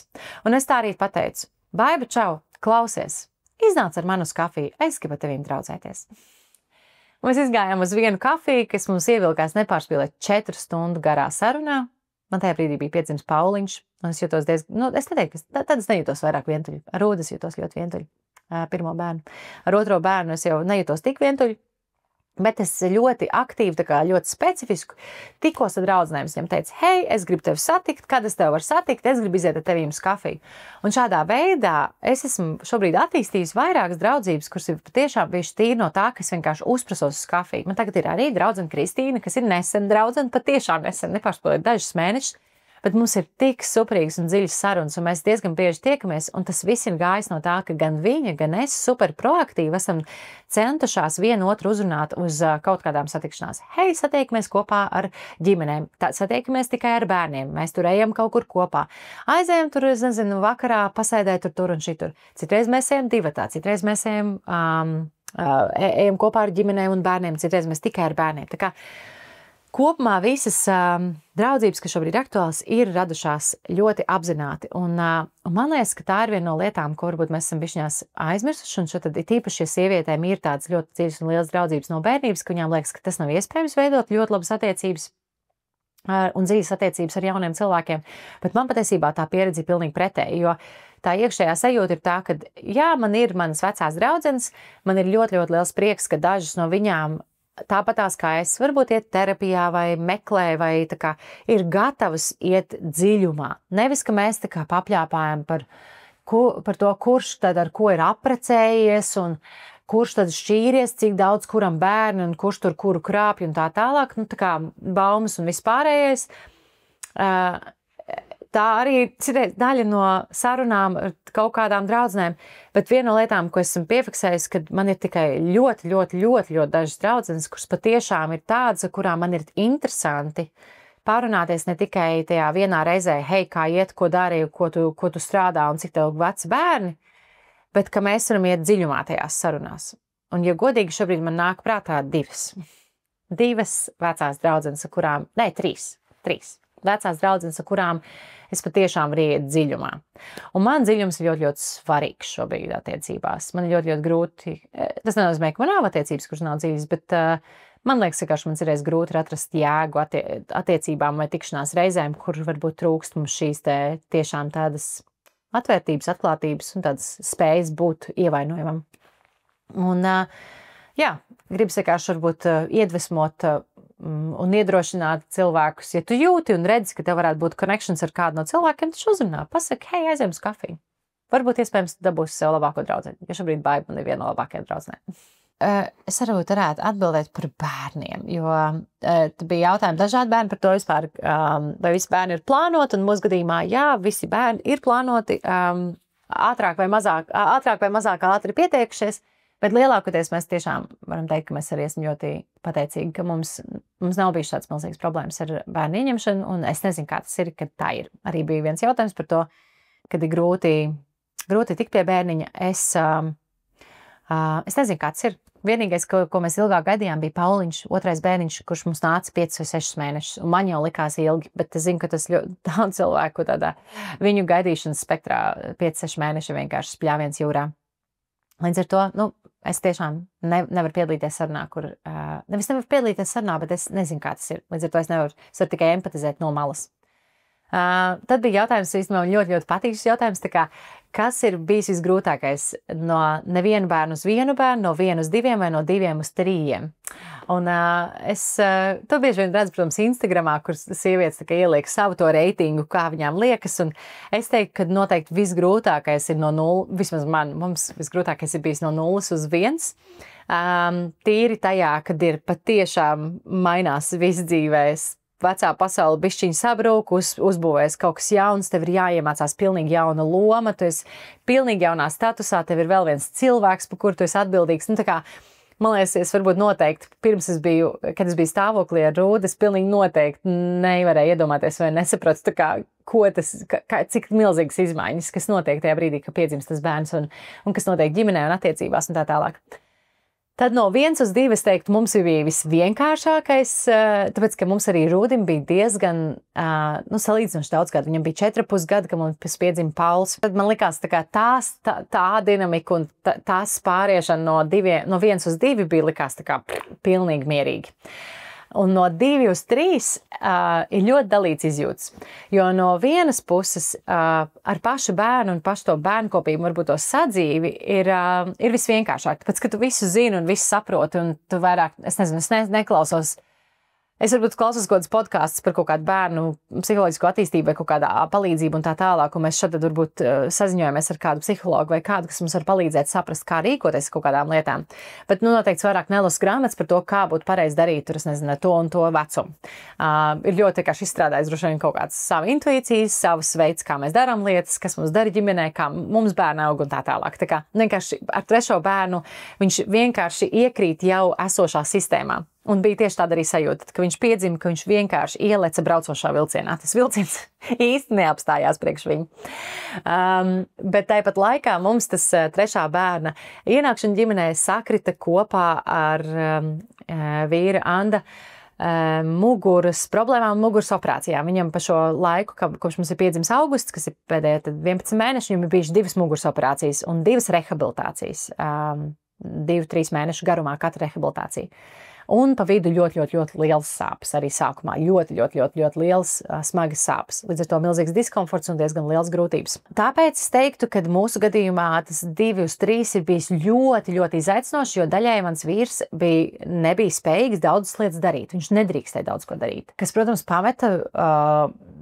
[SPEAKER 1] Un es tā arī pateicu, Baiba, čau, klausies, iznāc ar mani uz kafiju, es gribu ar tevīm draudzēties. Mēs izgājām uz vienu kafiju, kas mums ievilkās nepārspīlēt 4 stundu garā sarunā. Man tajā brīdī bija piedzimis Pauliņš, un es jutos diezgan, es neteiktu, tad es nejūtos vairāk vientuļi. Ar Rūdu es jūtos ļoti vientuļi, pirmo bērnu. Ar otro bērnu es jau nejūtos tik vientuļi. Bet es ļoti aktīvi, tā kā ļoti specifisku, tikos ar draudzenēm. Viņam teica, hei, es gribu tevi satikt, kad es tevi varu satikt, es gribu iziet ar tevīm uz kafiju. Un šādā veidā es esmu šobrīd attīstījis vairākas draudzības, kuras ir patiešām bijušas tīri no tā, ka es vienkārši uzprasos uz kafiju. Man tagad ir arī draudzene Kristīna, kas ir nesen draudzene, patiešām nesen, nepārspēlēt dažus mēnešus. Bet mums ir tik superīgas un dziļas sarunas, un mēs diezgan bieži tiekamies, un tas viss ir gājis no tā, ka gan viņa, gan es super proaktīvi esam centušās vienu otru uzrunāt uz kaut kādām satikšanās. Hei, satiekamies kopā ar ģimenēm, satiekamies tikai ar bērniem, mēs tur ejam kaut kur kopā. Aizējam tur, es nezinu, vakarā pasēdēt tur un šitur. Citreiz mēs ejam divatā, citreiz mēs ejam kopā ar ģimenēm un bērniem, citreiz mēs tikai ar bērniem. Tā kā kopumā visas draudzības, kas šobrīd ir aktuāls, ir radušās ļoti apzināti. Un man liekas, ka tā ir viena no lietām, ko varbūt mēs esam bišķiņās aizmirsuši. Un tad ir tīpaši, ja sievietēm ir tādas ļoti dziļas un lielas draudzības no bērnības, ka viņām liekas, ka tas nav iespējams veidot ļoti labas attiecības un dzīves attiecības ar jauniem cilvēkiem. Bet man patiesībā tā pieredze ir pilnīgi pretēji, jo tā iekšējā sajūta ir tā, ka jā, man ir manas vecās draudzenes, man ir ļoti, ļoti liels prieks, ka dažas no viņām tāpatās kā es, varbūt iet terapijā vai meklē, vai tā kā ir gatavas iet dziļumā. Nevis, ka mēs tā kā papļāpājam par to, kurš tad ar ko ir apprecējies un kurš tad šķīries, cik daudz kuram bērni un kurš tur kuru krāpj un tā tālāk, nu tā kā baumas un vispārējais. Tā arī ir daļa no sarunām ar kaut kādām draudzenēm, bet viena no lietām, ko esmu piefiksējusi, kad man ir tikai ļoti, ļoti, ļoti, ļoti dažas draudzenes, kuras patiešām ir tādas, ar kurām man ir interesanti pārunāties ne tikai tajā vienā reizē, hei, kā iet, ko darīju, ko tu strādā un cik tev veci bērni, bet ka mēs varam iet dziļumā tajās sarunās. Un, ja godīgi, šobrīd man nāk prātā divas vecās draudzenes, ar kurām, trīs vecās draudzenes, ar kurām es patiešām varu iet dziļumā. Un man dziļums ir ļoti, ļoti svarīgs šobrīd attiecībās. Man ir ļoti, ļoti grūti, tas nenozīmē, ka man nav attiecības, kuras nav dziļas, bet man liekas, ka man ir grūti atrast jēgu attiecībām vai tikšanās reizēm, kur varbūt trūkst mums šīs tiešām tādas atvērtības, atklātības un tādas spējas būt ievainojamam. Un, jā, gribas vienkārši varbūt iedvesmot un iedrošināt cilvēkus, ja tu jūti un redzi, ka tev varētu būt connections ar kādu no cilvēkiem, tad uzrunā, pasaka, hei, aizējam uz kafiju. Varbūt iespējams dabūsi sev labāko draudzeni, jo šobrīd Baiba man ir viena no labākajām draudzenēm. Es varbūt varētu atbildēt par bērniem, jo tu bija jautājumi dažādi bērni par to vispār, vai visi bērni ir plānoti, un mūsu gadījumā, jā, visi bērni ir plānoti, ātrāk vai mazāk ātri pieteikušies. Bet lielākoties mēs tiešām varam teikt, ka mēs arī esam ļoti pateicīgi, ka mums nav bijis tāds milzīgs problēmas ar bērnu ieņemšanu, un es nezinu, kā tas ir, kad tā ir. Arī bija viens jautājums par to, kad ir grūti tikt pie bērniņa. Es nezinu, kā tas ir. Vienīgais, ko mēs ilgāk gaidījām, bija Pauliņš, otrais bērniņš, kurš mums nāca 5 vai 6 mēnešus, un man jau likās ilgi, bet es zinu, ka tas ļoti daudz cilvēku tādā viņu gaidīšanas spektrā 5-6 mēneši vienkārši spļāviens jūrā. Līdz ar to, es tiešām nevaru piedalīties sarunā, nevis nevaru piedalīties sarunā, bet es nezinu, kā tas ir. Līdz ar to es varu tikai empatizēt no malas. Tad bija jautājums, īstenībā ļoti, ļoti patīkams jautājums, tā kā, kas ir bijis visgrūtākais no nevienu bērnu uz vienu bērnu, no 1 uz 2 vai no 2 uz 3? Un to bieži vien redzu, protams, Instagramā, kur sievietes tā kā ieliek savu to reitingu, kā viņām liekas, un es teiktu, ka noteikti visgrūtākais ir no 0, vismaz mums visgrūtākais ir bijis no 0 uz 1. Tīri tajā, kad ir patiešām mainās viss dzīvēs. Vecā pasaule bišķiņ sabrūk, uzbūvēs kaut kas jauns, tev ir jāiemācās pilnīgi jauna loma, tu esi pilnīgi jaunā statusā, tev ir vēl viens cilvēks, par kuru tu esi atbildīgs. Nu, tā kā, man liekas, es varbūt noteikti, kad es biju stāvoklī ar Rūdu, es pilnīgi noteikti nevarēju iedomāties vai nesapratu, tā kā, cik milzīgas izmaiņas, kas notiek tajā brīdī, kad piedzimst tas bērns un kas notiek ģimenē un attiecībās un tā tālāk. Tad no 1 uz 2, es teiktu, mums bija visvienkāršākais, tāpēc, ka mums arī Rūdim bija diezgan, salīdzinoši daudz gadu. Viņam bija 4,5 gadi, kad mums piedzima Pauls. Tad man likās, tā dinamika un tās pāriešana no 1 uz 2 bija likās pilnīgi mierīgi. Un no 2 uz 3 ir ļoti dalīts izjūtas. Jo no vienas puses ar pašu bērnu un pašu to bērnu kopību, varbūt to sadzīvi, ir visvienkāršāk. Tāpēc, ka tu visu zini un visu saproti, un tu vairāk, es neklausos. Es varbūt klausos kaut kādas podkastus par kaut kādu bērnu psiholoģisko attīstību vai kaut kādā palīdzību un tā tālāk, un mēs šad varbūt saziņojamies ar kādu psihologu vai kādu, kas mums var palīdzēt saprast, kā rīkoties ar kaut kādām lietām. Bet, noteikti vairāk nelasu grāmatas par to, kā būtu pareizi darīt, tur, es nezinu, to un to vecumu. Ir ļoti vienkārši izstrādājis droši vien kaut kāds savu intuīcijas, savus veids, kā mēs darām lietas, kas mums dara ģimenē, kā mums bērni aug un tā tālāk. Tā kā vienkārši ar 3. bērnu viņš vienkārši iekrīt jau esošā sistēmā. Un bija tieši tāda arī sajūta, ka viņš piedzima, ka viņš vienkārši ieleca braucošā vilcienā. Tas vilciens īsti neapstājās priekš viņu. Bet tāpat laikā mums tas 3. bērna ienākšana ģimenē sakrita kopā ar vīra Anda muguras problēmām un muguras operācijām. Viņam pa šo laiku, kopš mums ir piedzimis augusts, kas ir pēdējie 11 mēneši, viņam ir bijuši 2 muguras operācijas un 2 rehabilitācijas. 2-3 mēnešu garumā katra rehabilitācija. Un pa vidu ļoti liels sāpes arī sākumā. Ļoti liels smagas sāpes. Līdz ar to milzīgs diskomforts un diezgan liels grūtības. Tāpēc es teiktu, ka mūsu gadījumā tas 2-3 ir bijis ļoti izaicinoši, jo daļai mans vīrs nebija spējīgs daudzas lietas darīt. Viņš nedrīkstēja daudz ko darīt. Kas, protams, pameta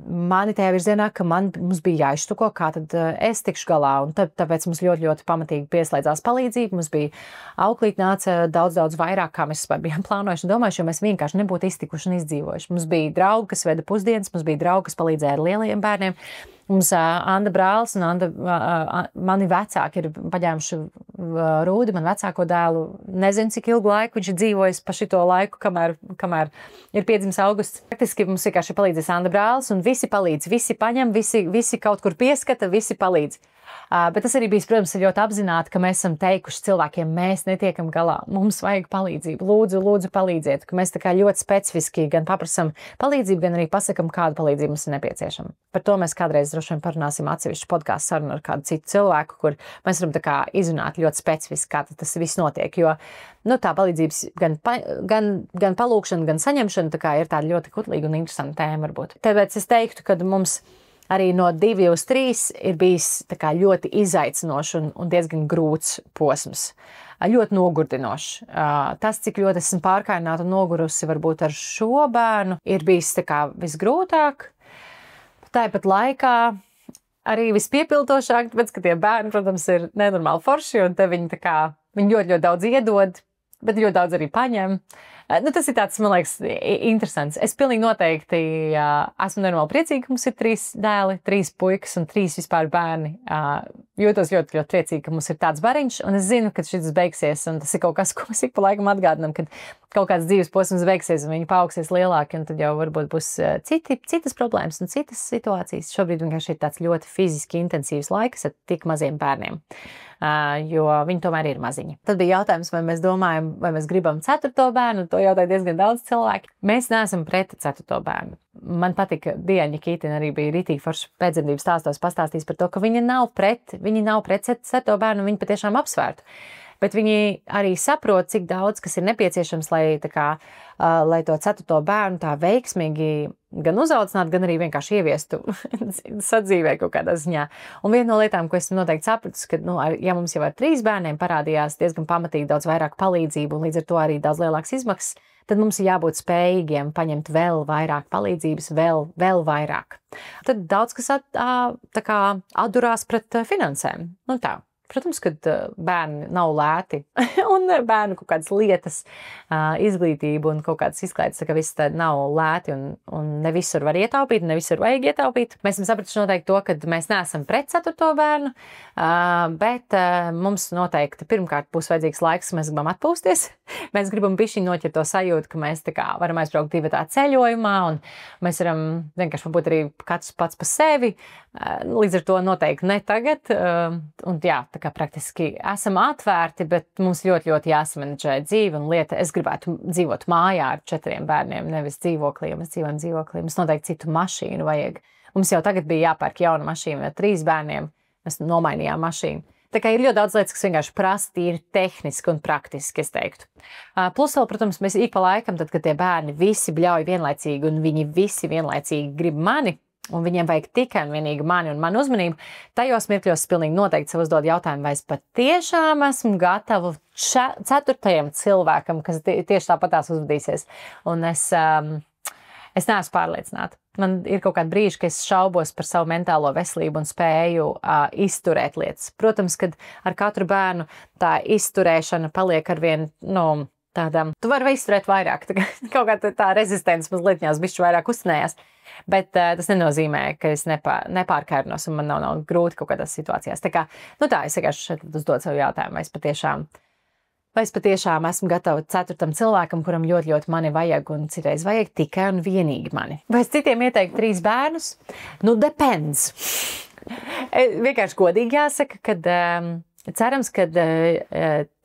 [SPEAKER 1] mani tajā virzienā, ka mums bija jāiztuko, kā tad es tikšu galā. Un tāpēc mums ļoti pamatīgi pieslēdzās palīdzība. Mums bija auklīt nāca daudz vairāk, kā mēs bijām plānojuši un domājuši, jo mēs vienkārši nebūtu iztikuši un izdzīvojuši. Mums bija draugi, kas veda pusdienas, mums bija draugi, kas palīdzēja ar lielajiem bērniem. Mums Anda brālis un mani vecāki ir paņēmuši Rūdi, man vecāko dēlu. Nezinu, cik ilgu laiku viņš ir dzīvojis pa šito laiku, kamēr ir piedzimis augusts. Praktiski mums vienkārši palīdzēs Anda brālis un visi palīdz, visi paņem, visi kaut kur pieskata, visi palīdz. Bet tas arī bijis, protams, ļoti apzināti, ka mēs esam teikuši cilvēkiem, mēs netiekam galā, mums vajag palīdzību, lūdzu palīdziet, ka mēs tā kā ļoti specifiski gan paprasam palīdzību, gan arī pasakam, kāda palīdzība mums ir nepieciešama. Par to mēs kādreiz droši vien parunāsim atsevišķu podcastu sarunu ar kādu citu cilvēku, kur mēs varam tā kā izrunāt ļoti specifiski, kā tas viss notiek, jo tā palīdzības gan palūkšana, gan saņemšana tā kā ir tāda ļoti kutlīga un interesanta tēma varbūt. Tāpēc es teiktu, ka mums arī no 2-3 ir bijis tā kā ļoti izaicinošs un diezgan grūts posms. Ļoti nogurdinošs. Tas, cik ļoti esmu pārkaināta un nogurusi varbūt ar šo bērnu, ir bijis tā kā visgrūtāk. Tāpat laikā arī vispiepildošāk, tāpēc, ka tie bērni, protams, ir nenormāli forši, un te viņi tā kā, viņi ļoti daudz iedod, bet ļoti daudz arī paņem. Tas ir tāds, man liekas, interesants. Es pilnīgi noteikti esmu normāli priecīga, ka mums ir 3 dēli, 3 puikas un 3 vispār bērni. Jūtos ļoti priecīgi, ka mums ir tāds bariņš, un es zinu, ka šis beigsies, un tas ir kaut kas, ko mēs ik pa laikam atgādinām, kad kaut kāds dzīves posms beigsies, un viņi paaugsies lielāki, un tad jau varbūt būs citas problēmas un citas situācijas. Šobrīd vienkārši ir tāds ļoti fiziski intensīvs laiks ar tik maziem bērniem. Jo viņi tomēr ir maziņi. Tad bija jautājums, vai mēs domājam, vai mēs gribam 4. bērnu, to jautāja diezgan daudz cilvēku. Mēs neesam pret 4. bērnu. Man patika, Diana Kītina arī bija rītīgi forši pēcdzemdības stāstos pastāstījis par to, ka viņi nav pret 4. bērnu, viņi patiešām apsvērtu. Bet viņi arī saprot, cik daudz, kas ir nepieciešams, lai to 4. bērnu tā veiksmīgi gan uzaudzinātu, gan arī vienkārši ieviestu sadzīvē kaut kādā ziņā. Un viena no lietām, ko esmu noteikti sapratis, ka, ja mums jau ar 3 bērniem parādījās diezgan pamatīgi daudz vairāk palīdzību un līdz ar to arī daudz lielākas izmaksas, tad mums ir jābūt spējīgiem paņemt vēl vairāk palīdzības, vēl vairāk. Tad daudz kas tā kā atdurās pret finansēm. Tā. Protams, ka bērni nav lēti un bērnu kaut kādas lietas, izglītība un kaut kādas izklaides, ka viss nav lēti un ne visur var ietaupīt, ne visur vajag ietaupīt. Mēs esam sapratuši noteikti to, ka mēs neesam pret 4. bērnu, bet mums noteikti pirmkārt būs vajadzīgs laiks, mēs gribam atpūsties. Mēs gribam bišķiņ noķert to sajūtu, ka mēs tā kā varam aizbraukt 2 ceļojumā un mēs varam vienkārši būt arī katrs pats pa sevi. Līdz ar to noteikti ne tagad. Un jā, tā kā praktiski esam atvērti, bet mums ļoti jāsamanedžē dzīve un lieta. Es gribētu dzīvot mājā ar 4 bērniem, nevis dzīvoklī. Mēs dzīvojam dzīvoklī. Mums noteikti citu mašīnu vajag. Mums jau tagad bija jāpērk jauna mašīna ar 3 bērniem. Mēs nomainījām mašīnu. Tā kā ir ļoti daudz lietas, kas vienkārši prasa tīri tehniski un praktiski, es teiktu. Plus vēl, protams, mēs ik pa laikam, tad, kad tie bērni visi bļauj vienlaicīgi un viņi visi vienlaicīgi grib mani, un viņiem vajag tikai un vienīgi mani un manu uzmanību, tajos mirkļos es pilnīgi noteikti sev uzdod jautājumu, vai es patiešām esmu gatava 4. cilvēkam, kas tieši tāpatās uzvedīsies. Un es neesmu pārliecināta. Man ir kaut kādi brīži, ka es šaubos par savu mentālo veselību un spēju izturēt lietas. Protams, kad ar katru bērnu tā izturēšana paliek arvien, tādām, tu vari izturēt vairāk, kaut kā tā rezistence mazliet bišķi vairāk uztinējās. Bet tas nenozīmē, ka es nepārkārnos un man nav grūti kaut kādās situācijās. Tā kā, es vienkārši šeit uzdod savu jautājumu, vai es patiešām esmu gatava 4. cilvēkam, kuram ļoti mani vajag un citreiz vajag tikai un vienīgi mani. Vai es citiem ieteiktu 3 bērnus? Depends. Vienkārši godīgi jāsaka, kad cerams, ka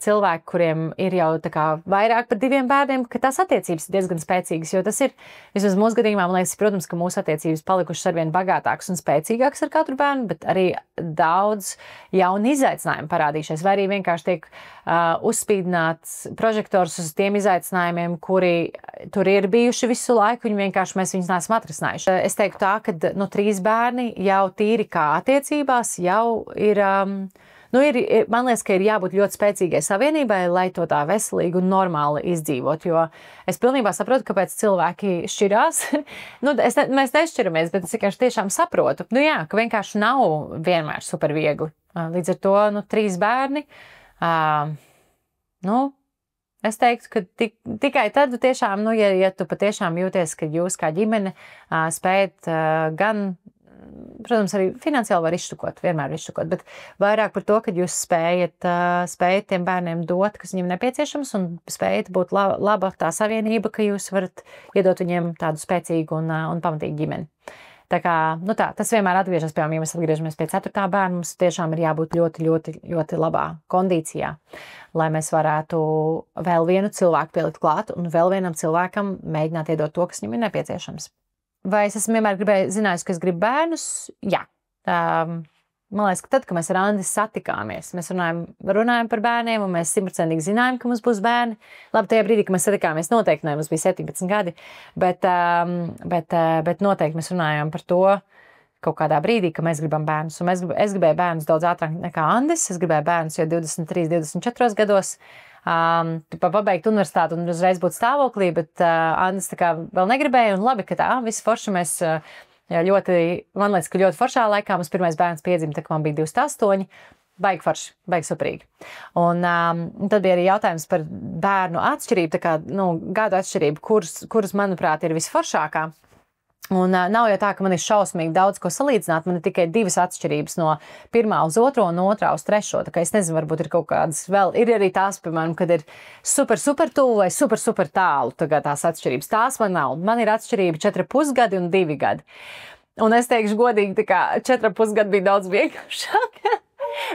[SPEAKER 1] cilvēki, kuriem ir jau tā kā vairāk par 2 bērniem, ka tās attiecības ir diezgan spēcīgas, jo tas ir, vismaz mūsu gadījumā, man liekas, protams, ka mūsu attiecības palikušas arvien bagātākas un spēcīgākas ar katru bērnu, bet arī daudz jaunu izaicinājumu parādījušies, vai arī vienkārši tiek uzspīdināts prožektors uz tiem izaicinājumiem, kuri tur ir bijuši visu laiku, viņi vienkārši mēs viņus neesam atrisinājuši. Es teiktu tā, ka 3 bērni jau tīri kā attiecībās jau ir... man liekas, ka ir jābūt ļoti spēcīgai savienībai, lai to tā veselīgi un normāli izdzīvot, jo es pilnībā saprotu, kāpēc cilvēki šķirās. Mēs nešķiramies, bet es vienkārši tiešām saprotu, ka vienkārši nav vienmēr super viegli. Līdz ar to, 3 bērni, es teiktu, ka tikai tad tiešām, ja tu patiešām jūties, ka jūs kā ģimene spējat gan, protams, arī finansiāli var izštukot, vienmēr izštukot, bet vairāk par to, ka jūs spējat tiem bērniem dot, kas viņiem nepieciešams, un spējat būt laba tā savienība, ka jūs varat iedot viņiem tādu spēcīgu un pamatīgu ģimeni. Tā kā, tas vienmēr atgriežas pie, ja mēs atgriežamies pie 4. bērna, mums tiešām ir jābūt ļoti, ļoti, ļoti labā kondīcijā, lai mēs varētu vēl vienu cilvēku pielikt klāt un vēl vienam cilvēkam mēģināt iedot to, kas viņam ir nepieciešams. Vai es esmu vienmēr zinājusi, ka es gribu bērnus? Jā. Man liekas, ka tad, kad mēs ar Andi satikāmies, mēs runājam par bērniem, un mēs 100% zinājām, ka mums būs bērni. Labi, tajā brīdī, kad mēs satikāmies, noteikti mums bija 17 gadi, bet noteikti mēs runājām par to kaut kādā brīdī, ka mēs gribam bērnus. Un es gribēju bērnus daudz ātrāk nekā Andis. Es gribēju bērnus jau 23, 24 gados. Pabeigt universitāti un uzreiz būt stāvoklī, bet Andis tā kā vēl negribēja, un labi, ka tā, visi forši mēs man liekas, ka ļoti foršā laikā mums pirmais bērns piedzima, tā kā man bija 28, baigi forši, baigi superīgi. Un tad bija arī jautājums par bērnu atšķirību, tā kā, gadu atšķirību, kuras, manuprāt, ir visforšākā. Un nav jau tā, ka man ir šausmīgi daudz ko salīdzināt, man ir tikai 2 atšķirības no 1. uz 2. un 2. uz 3. Tā kā es nezinu, varbūt ir kaut kādas vēl, ir arī tās, piemēram, kad ir super tuvu vai super tālu tās atšķirības. Tās man nav. Man ir atšķirība 4,5 gadi un 2 gadi. Un es teikšu godīgi, tā kā 4,5 gadi bija daudz vienkāršāk.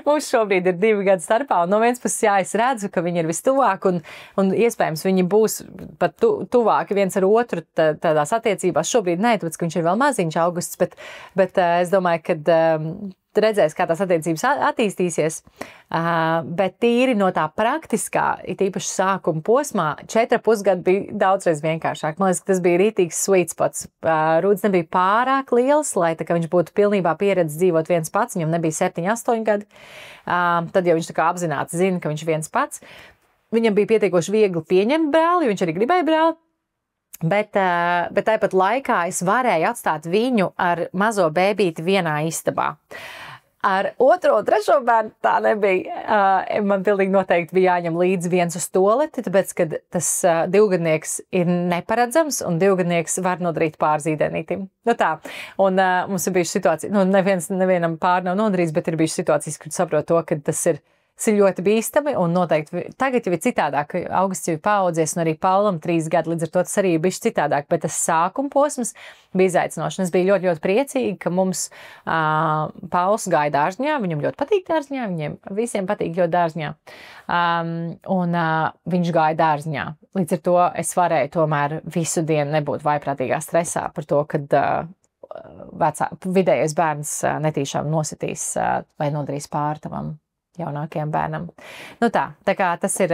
[SPEAKER 1] Mums šobrīd ir 2 gadi starpā, un no vienas puses, es redzu, ka viņi ir vistuvāk, un iespējams viņi būs pat tuvāki viens ar otru tādās attiecībās. Šobrīd nē, tāpēc, ka viņš ir vēl maziņš augusts, bet es domāju, ka redzēs, kā tās attiecības attīstīsies, bet tīri no tā praktiskā, it īpaši sākuma posmā, 4,5 gadi bija daudzreiz vienkāršāk. Man liekas, ka tas bija rītīgs sweet spots. Rūds nebija pārāk liels, lai tā kā viņš būtu pilnībā pieredzis dzīvot viens pats, viņam nebija 7, 8 gadi. Tad jau viņš tā kā apzināti zina, ka viņš viens pats. Viņam bija pietiekoši viegli pieņemt brāli, jo viņš arī gribēja brāli. Bet tāpat laikā es varēju atstāt viņu ar mazo bēbīti vienā istabā. Ar 2. un 3. bērnu tā nebija. Man pilnīgi noteikti bija jāņem līdzi viens uz toleti, tāpēc, ka tas 2-gadnieks ir neparedzams un 2-gadnieks var nodarīt pārzīdenītim. Tā. Un mums ir bijuši situācija, nevienam pār nav nodarīts, bet ir bijuši situācijas, kad saprot to, ka tas ir ļoti bīstami, un noteikti tagad jau ir citādāk, augusts jau ir paaudzies, un arī Paulam 3 gadi, līdz ar to tas arī ir bijis citādāk, bet tas sākuma posms bija izaicinoši. Es biju ļoti, ļoti priecīga, ka mums Pauls gāja dārzņā, viņam ļoti patīk dārzņā, viņiem visiem patīk ļoti dārzņā, un viņš gāja dārzņā. Līdz ar to es varēju tomēr visu dienu nebūt vaiprātīgā stresā par to, kad vidējais bērns netīšām nositīs vai nodarīs pāri tavam jaunākajam bērnam. Tā kā tas ir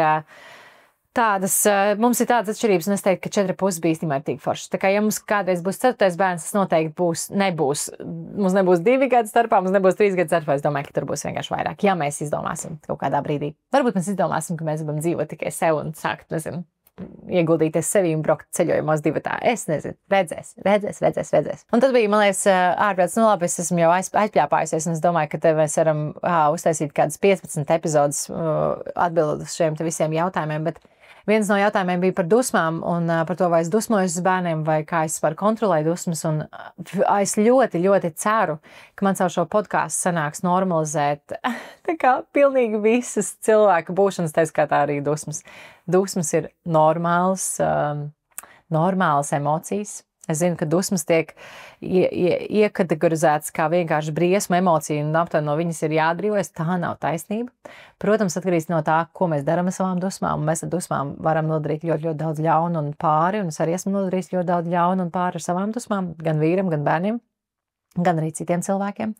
[SPEAKER 1] mums ir tādas atšķirības, un es teiktu, ka 4,5 bija īstenībā tik forši. Tā kā, ja mums kādreiz būs 4. bērns, tas noteikti nebūs. Mums nebūs 2 gadi starpā, mums nebūs 3 gadi starpā. Es domāju, ka tur būs vienkārši vairāk, ja mēs izdomāsim kaut kādā brīdī. Varbūt mēs izdomāsim, ka mēs gribam dzīvot tikai sev un sākt, ieguldīties sevī un braukt ceļojumos 2. Es nezinu, redzēs. Un tad bija, man liekas, ārprāts, labi, es esmu jau aizpļāpājusies, un es domāju, ka te mēs varam uztaisīt kādas 15 epizodes atbildot uz šiem te visiem jautājumiem, bet viens no jautājumiem bija par dusmām un par to, vai es dusmojos uz bērniem vai kā es varu kontrolēt dusmas, un es ļoti, ļoti ceru, ka man caur šo podcastu sanāks normalizēt tā kā pilnīgi visas cilvēka būšanas, tā skaitā arī dusmas. Dusmas ir normālas emocijas. Es zinu, ka dusmas tiek iekategorizētas kā vienkārši briesma emocija un aptuveni no viņas ir jāatbrīvojas. Tā nav taisnība. Protams, atkarīgs no tā, ko mēs darām ar savām dusmām. Mēs ar dusmām varam nodarīt ļoti, ļoti daudz ļaunu un pāri, un es arī esmu nodarījis ļoti daudz ļaunu un pāri ar savām dusmām, gan vīram, gan bērniem, gan arī citiem cilvēkiem.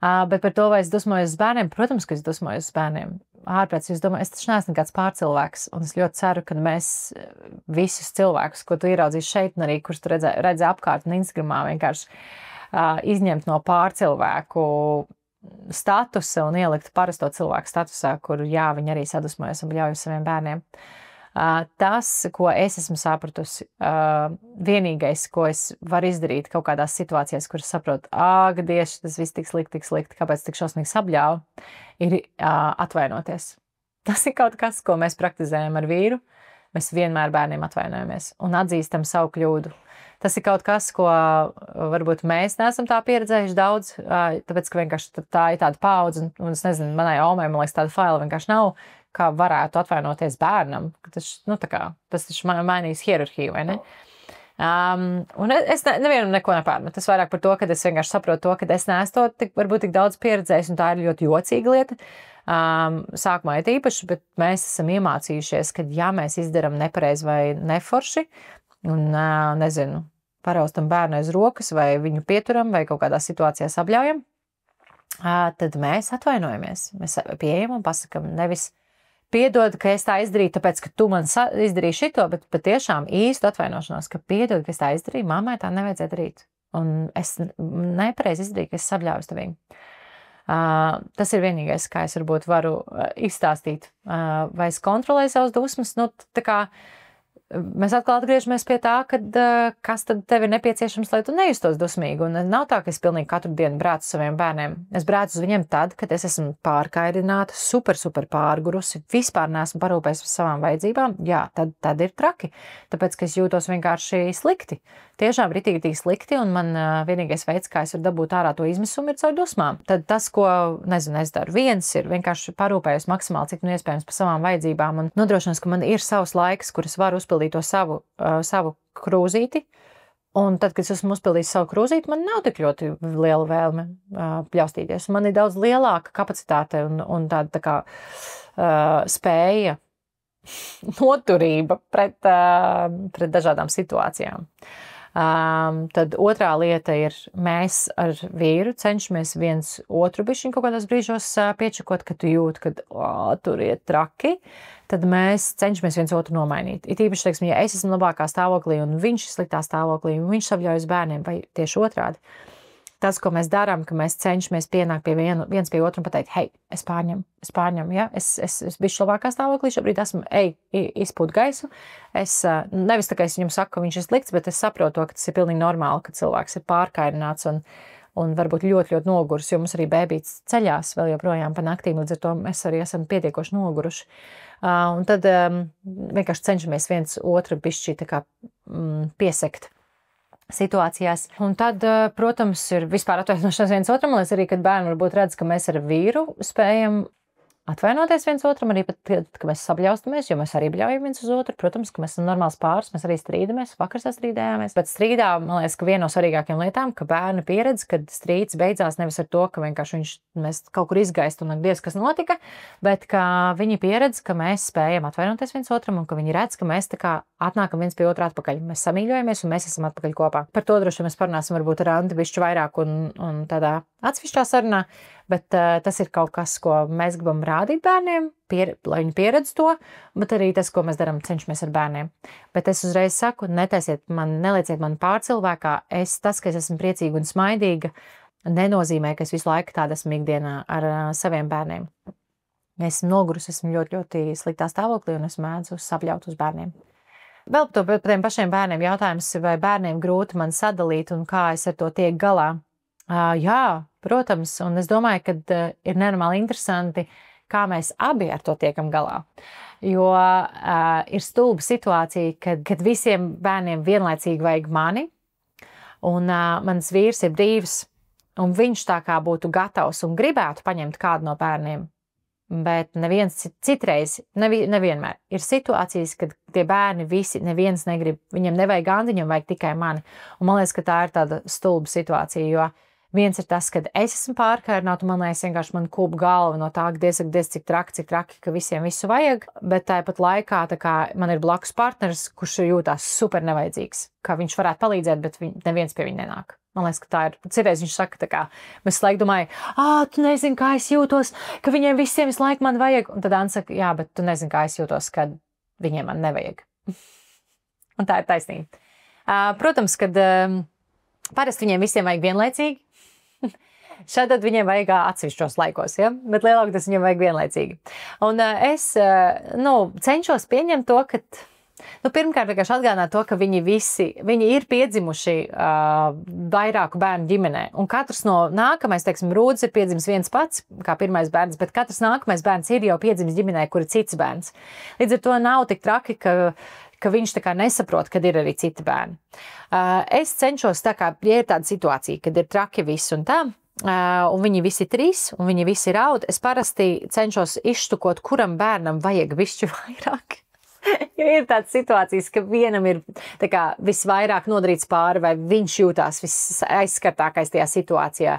[SPEAKER 1] Bet par to, vai es dusmojos uz bērniem, protams, ka es dusmojos uz bērniem. Ārpēc, es domāju, es taču neesmu kāds pārcilvēks, un es ļoti ceru, ka mēs visus cilvēkus, ko tu ieraudzīsi šeit, un arī, kurus tu redzi apkārt un Instagramā, vienkārši izņemt no pārcilvēku statusa un ielikt parasto cilvēku statusā, kur jā, viņi arī sadusmojas un bļauj uz saviem bērniem. Tas, ko es esmu sapratusi, vienīgais, ko es varu izdarīt kaut kādās situācijās, kuras saprotu, Dievs, tas viss tik slikti, kāpēc tik šausmīgi sabļauj, ir atvainoties. Tas ir kaut kas, ko mēs praktizējam ar vīru. Mēs vienmēr bērniem atvainojamies un atzīstam savu kļūdu. Tas ir kaut kas, ko varbūt mēs neesam tā pieredzējuši daudz, tāpēc, ka vienkārši tā ir tāda paudze, un es nezinu, manai omai, man liekas, tāda faila vienkārši nav, kā varētu atvainoties bērnam. Tas taču mainīs hierarhiju, vai ne? Un es nevienam neko nepārmetu. Tas vairāk par to, ka es vienkārši saprotu to, ka es neesmu to varbūt tik daudz pieredzējis, un tā ir ļoti jocīga lieta. Sākumā ir īpaši, bet mēs esam iemācījušies, ka ja mēs izdaram nepareizi vai neforši, un, nezinu, paraustam bērnu aiz rokas, vai viņu pieturam, vai kaut kādās situācijās apļaujam, tad mēs atvainojamies. Mēs pieejam un pasakam, nevis piedod, ka es tā izdarīju, tāpēc, ka tu man izdarīji šito, bet patiešām īstu atvainošanos, ka piedod, ka es tā izdarīju, mammai tā nevajadzēja darīt. Un es nepareizi izdarīju, ka es sabļauju uz tevīm. Tas ir vienīgais, kā es varbūt varu izstāstīt. Vai es kontrolēju savas dusmas? Nu, tā kā mēs atkal atgriežamies pie tā, kad kas tad tev ir nepieciešams, lai tu nejustos dusmīgi. Un nav tā, ka es pilnīgi katru dienu brācu saviem bērniem. Es brācu uz viņiem tad, kad es esmu pārkairināta, super pārgurusi, vispār neesmu parūpējis par savām vajadzībām. Jā, tad ir traki, tāpēc, ka es jūtos vienkārši slikti. Tiešām ritīgi slikti, un man vienīgais veids, kā es varu dabūt ārā to izmisumu, ir caur dusmām. Tad tas, ko, nezinu, es daru, viens ir vienkārši parūpējos maksimāli, cik nu iespējams par savām vajadzībām, un nodrošinās, ka man ir savs laiks, kur es varu uzpildīt to savu krūzīti. Un tad, kad es esmu uzpildījis savu krūzīti, man nav tik ļoti liela vēlme pļaustīties. Man ir daudz lielāka kapacitāte un tāda tā kā spēja, noturība pret dažādām situācijām. Tad otrā lieta ir, mēs ar vīru cenšamies viens otru bišķiņ kaut kādos brīžos piečakot, kad tu jūti, kad tur iet traki, tad mēs cenšamies viens otru nomainīt. It īpaši, teiksim, ja es esmu labākā stāvoklī un viņš ir sliktā stāvoklī un viņš sabļauj uz bērniem, vai tieši otrādi. Tas, ko mēs darām, ka mēs cenšamies pienākt pie viens pie otru un pateikt, hei, es pārņemu, ja? Es bišķi labākā stāvoklī, šobrīd esmu, izpūt gaisu. Nevis tā, ka es viņam saku, ka viņš ir slikts, bet es saprotu, ka tas ir pilnīgi normāli, ka cilvēks ir pārkairināts un varbūt ļoti, ļoti noguris, jo mums arī bēbīts ceļās vēl joprojām pa naktīm, līdz ar to mēs arī esam pietiekoši noguruši. Un tad vienkārši cenšamies viens otru bišķi tā kā piesekt situācijās. Un tad, protams, ir vispār atvainošanās viens otram, lai arī, kad bērni varbūt redz, ka mēs ar vīru spējam atvainoties viens otram, arī pat, ka mēs sabļaustamies, jo mēs arī bļaujam viens uz otru. Protams, ka mēs esam normāls pāris, mēs arī strīdamies, vakar sastrīdējāmies. Bet strīdā, man liekas, ka viena no svarīgākajām lietām, ka bērni pieredz, kad strīds beidzās nevis ar to, ka vienkārši mēs kaut kur izgaist un Dievs, kas notika, bet ka viņi pieredz, ka mēs spējam atvainoties viens otram un ka viņi redz, ka mēs tā kā atnākam viens pie otra atpakaļ. Mēs samīļojamies un mēs esam atpakaļ kopā. Par to droši mēs parunāsim varbūt ar Anti bišķi vairāk un tādā atsevišķā sarunā, bet tas ir kaut kas, ko mēs gribam rādīt bērniem, lai viņi pieredz to, bet arī tas, ko mēs darām, cenšamies ar bērniem. Bet es uzreiz saku, nelieciet man pārcilvēkā, tas, ka es esmu priecīga un smaidīga, nenozīmē, ka es visu laiku tāda esmu ikdienā ar saviem bērniem. Esmu nogurusi, esmu ļoti, ļoti sliktā stāvoklī un es mēdzu sabļaut uz bērniem. Vēl par tiem pašiem bērniem jautājums, vai bērniem grūti man sadalīt un kā es ar to tiek galā. Jā, protams, un es domāju, ka ir nenormāli interesanti, kā mēs abi ar to tiekam galā. Jo ir stulba situācija, kad visiem bērniem vienlaicīgi vajag mani, un mans vīrs ir brīvs, un viņš tā kā būtu gatavs un gribētu paņemt kādu no bērniem. Bet citreiz, nevienmēr. Ir situācijas, kad tie bērni visi, neviens negrib, viņiem nevajag Andi, viņiem vajag tikai mani. Un man liekas, ka tā ir tāda stulba situācija, jo viens ir tas, kad es esmu pārkārnāta, un man liekas, vienkārši man kūp galva no tā, ka diez, cik traki, ka visiem visu vajag, bet tāpat laikā tā kā man ir blakus partners, kurš jūtās super nevajadzīgs, ka viņš varētu palīdzēt, bet neviens pie viņa nenāk. Man liekas, ka tā ir. Citreiz viņš saka, tā kā mēs laiku domāju, tu nezini, kā es jūtos, ka viņiem visiem visu laiku man vajag. Un tad Ants saka, jā, bet tu nezini, kā es jūtos, kad viņiem man nevajag. Un tā ir taisnība. Protams, kad parasti viņiem visiem vajag vienlaicīgi. Šādi viņiem vajag atsevišķos laikos, ja? Bet lielāk tas viņiem vajag vienlaicīgi. Un es cenšos pieņemt to, ka pirmkārt vienkārši atgādināt to, ka viņi ir piedzimuši vairāku bērnu ģimenē. Un katrs no nākamais, teiksim, Rūdis ir piedzimis viens pats, kā pirmais bērns, bet katrs nākamais bērns ir jau piedzimis ģimenē, kur ir cits bērns. Līdz ar to nav tik traki, ka viņš tā kā nesaprot, kad ir arī citi bērni. Es cenšos tā kā, ja ir tāda situācija, kad ir traki viss un tā, un viņi visi trīs, un viņi visi raud, es parasti cenšos izštukot, kuram bērnam vajag bišķi vairāk. Jo ir tādas situācijas, ka vienam ir tā kā visvairāk nodarīts pāri, vai viņš jūtās visaizskartākais tajā situācijā.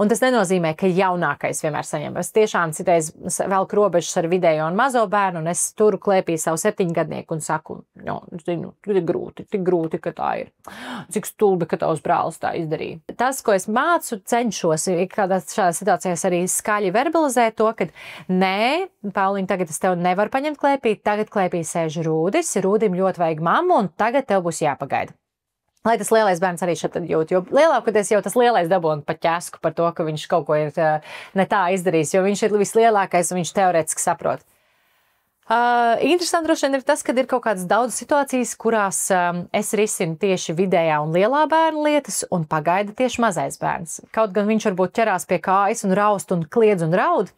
[SPEAKER 1] Un tas nenozīmē, ka jaunākais vienmēr saņem. Es tiešām citreiz velku robežas ar vidējo un mazo bērnu, un es turu klēpī savu 7-gadnieku un saku, tik grūti, ka tā ir. Cik stulbi, ka tavs brālis tā izdarīja. Tas, ko es mācu, cenšos kādās šādās situācijās arī skaļi verbalizēt to, ka nē, Pauliņ, tagad es tev nevaru paņemt klēpī, tagad klēpī sēž Rūdis, Rūdim ļoti vajag mammu, un tagad tev būs jāpagaida. Lai tas lielais bērns arī šeit jūt, jo lielākoties jau tas lielais dabūna pa ķesku par to, ka viņš kaut ko ir ne tā izdarījis, jo viņš ir vislielākais un viņš teorētiski saprot. Interesanti droši vien ir tas, kad ir kaut kādas daudz situācijas, kurās es risinu tieši vidējā un lielā bērna lietas un pagaida tieši mazais bērns. Kaut gan viņš varbūt ķerās pie kājas un raust un kliedz un raud,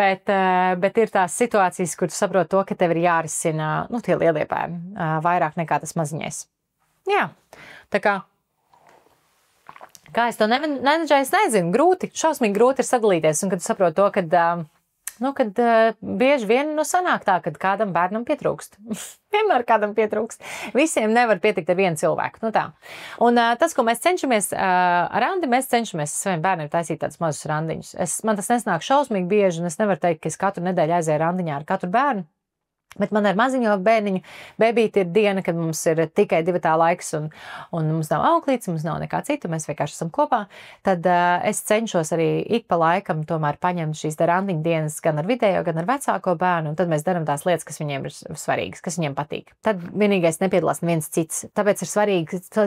[SPEAKER 1] bet ir tās situācijas, kur tu saproti to, ka tev ir jārisina tie lielie bērni vairāk nekā tas maziņais. Jā, tā kā es to nemenedžēju, es nezinu, grūti, šausmīgi grūti ir sadalīties, un kad tu saproti to, kad bieži vien sanāk tā, kad kādam bērnam pietrūkst. Vienmēr kādam pietrūkst. Visiem nevar pietikt ar vienu cilvēku. Tā. Un tas, ko mēs cenšamies ar Andi, mēs cenšamies saviem bērniem taisīt tādus mazus randiņus. Man tas nesnāk šausmīgi bieži, un es nevaru teikt, ka es katru nedēļu aizēju randiņā ar katru bērnu. Bet man ar maziņo bērniņu bebīti ir diena, kad mums ir tikai 2 laiks un mums nav auklītes, mums nav nekā cita, mēs vienkārši esam kopā. Tad es cenšos arī ik pa laikam tomēr paņemt šīs randiņu dienas gan ar vidējo, gan ar vecāko bērnu, un tad mēs darām tās lietas, kas viņiem ir svarīgas, kas viņiem patīk. Tad vienīgais nepiedalās neviens cits. Tāpēc ir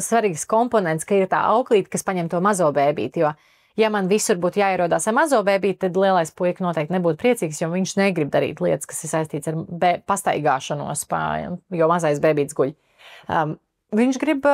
[SPEAKER 1] svarīgs komponents, ka ir tā auklīte, kas paņem to mazo bebīti, jo ja man visur būtu jāierodās ar mazo bebīti, tad lielais puika noteikti nebūtu priecīgs, jo viņš negrib darīt lietas, kas ir saistīts ar pastaigāšanos, jo mazais bebīts guļ. Viņš grib